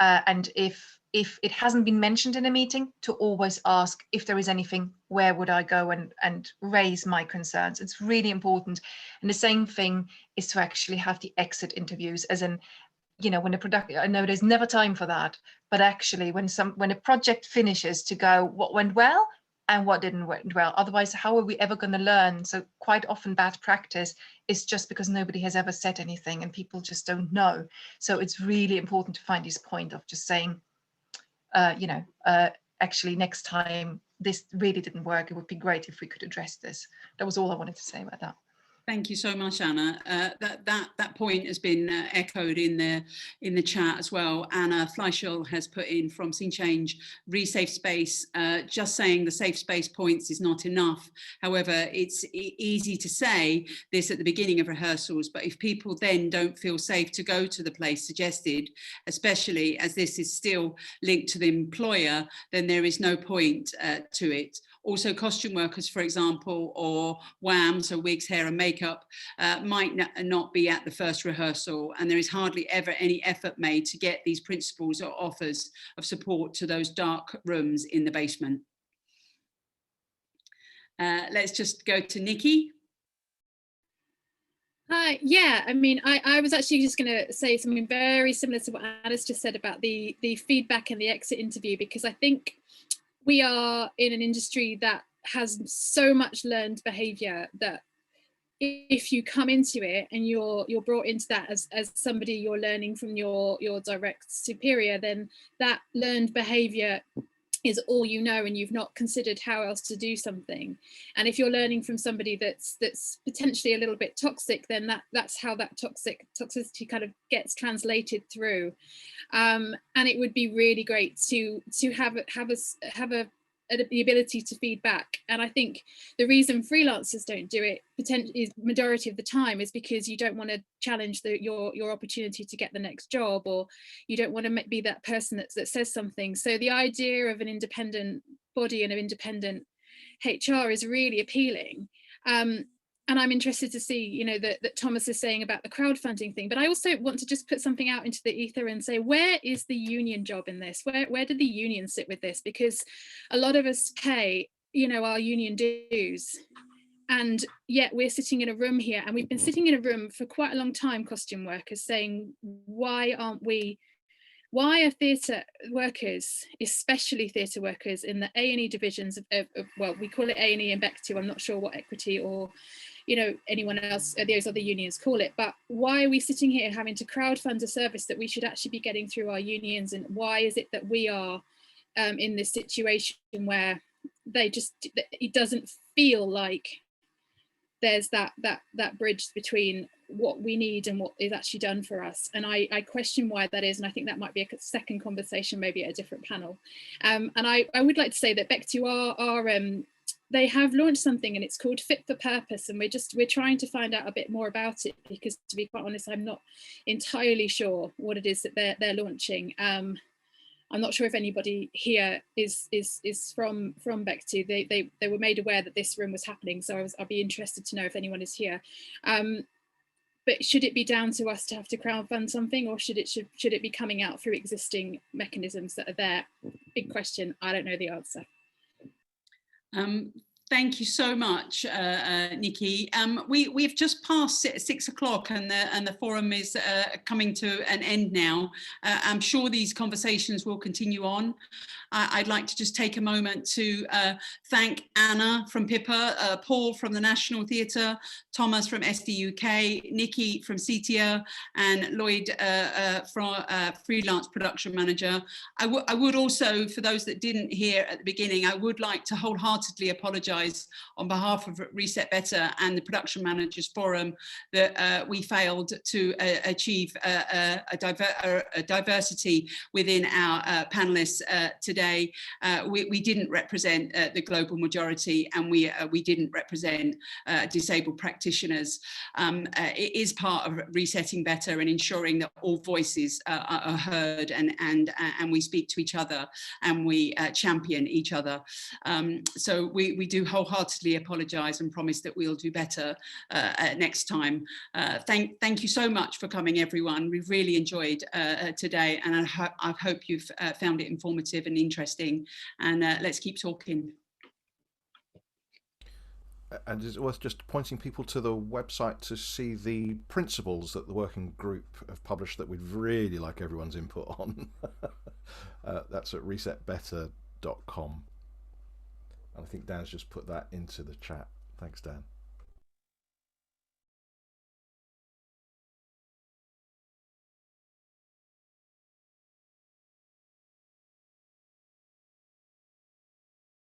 And if it hasn't been mentioned in a meeting, to always ask if there is anything, where would I go and raise my concerns. It's really important. And the same thing is to actually have the exit interviews, as in, you know, when the product, I know there's never time for that, but actually when a project finishes, to go, what went well and what didn't went well. Otherwise, how are we ever going to learn? So quite often bad practice is just because nobody has ever said anything and people just don't know. So it's really important to find this point of just saying, you know, actually next time this really didn't work. It would be great if we could address this. That was all I wanted to say about that. Thank you so much, Anna. That point has been echoed in the chat as well. Anna Fleischel has put in from Scene Change, re-safe space, just saying the safe space points is not enough. However, it's easy to say this at the beginning of rehearsals, but if people then don't feel safe to go to the place suggested, especially as this is still linked to the employer, then there is no point to it. Also, costume workers, for example, or WAM, so wigs, hair and makeup, might not be at the first rehearsal, and there is hardly ever any effort made to get these principles or offers of support to those dark rooms in the basement. Let's just go to Nikki. Hi, yeah, I mean, I was actually just going to say something very similar to what Alice just said about the feedback and the exit interview, because I think we are in an industry that has so much learned behavior that if you come into it and you're brought into that as somebody you're learning from your direct superior, then that learned behavior is all you know, and you've not considered how else to do something. And if you're learning from somebody that's potentially a little bit toxic, then that's how that toxicity kind of gets translated through. And it would be really great to have the ability to feed back. And I think the reason freelancers don't do it potentially majority of the time is because you don't want to challenge your opportunity to get the next job, or you don't want to be that person that says something. So the idea of an independent body and an independent HR is really appealing. And I'm interested to see, you know, that Thomas is saying about the crowdfunding thing, but I also want to just put something out into the ether and say, where is the union job in this? Where did the union sit with this? Because a lot of us pay, you know, our union dues, and yet we're sitting in a room here, and we've been sitting in a room for quite a long time, costume workers, saying, why are theatre workers, especially theatre workers in the A&E divisions of well, we call it A&E and BEC2, I'm not sure what Equity or, you know, anyone else, those other unions call it, but why are we sitting here having to crowdfund a service that we should actually be getting through our unions? And why is it that we are in this situation where it doesn't feel like there's that bridge between what we need and what is actually done for us. And I question why that is, and I think that might be a second conversation, maybe at a different panel. And I would like to say that Bectu they have launched something, and it's called Fit for Purpose, and we're trying to find out a bit more about it, because to be quite honest, I'm not entirely sure what it is that they're launching. I'm not sure if anybody here is from Bectu. They were made aware that this room was happening, so I'd be interested to know if anyone is here. But should it be down to us to have to crowdfund something, or should it be coming out through existing mechanisms that are there? Big question. I don't know the answer. Thank you so much, Nikki. We've just passed 6 o'clock, and the forum is coming to an end now. I'm sure these conversations will continue on. I'd like to just take a moment to thank Anna from PIPA, Paul from the National Theatre, Thomas from SDUK, Nikki from CiTEA, and Lloyd from Freelance Production Manager. I would also, for those that didn't hear at the beginning, I would like to wholeheartedly apologise on behalf of Reset Better and the Production Managers Forum that we failed to achieve a diversity within our panelists today. We didn't represent the global majority, and we didn't represent disabled practitioners. It is part of resetting better and ensuring that all voices are heard, and we speak to each other, and we champion each other. So we do wholeheartedly apologise and promise that we'll do better next time. Thank you so much for coming, everyone. We've really enjoyed today, and I hope you've found it informative and interesting, and let's keep talking. And it's worth just pointing people to the website to see the principles that the working group have published that we'd really like everyone's input on. That's at resetbetter.com. And I think Dan's just put that into the chat. Thanks, Dan.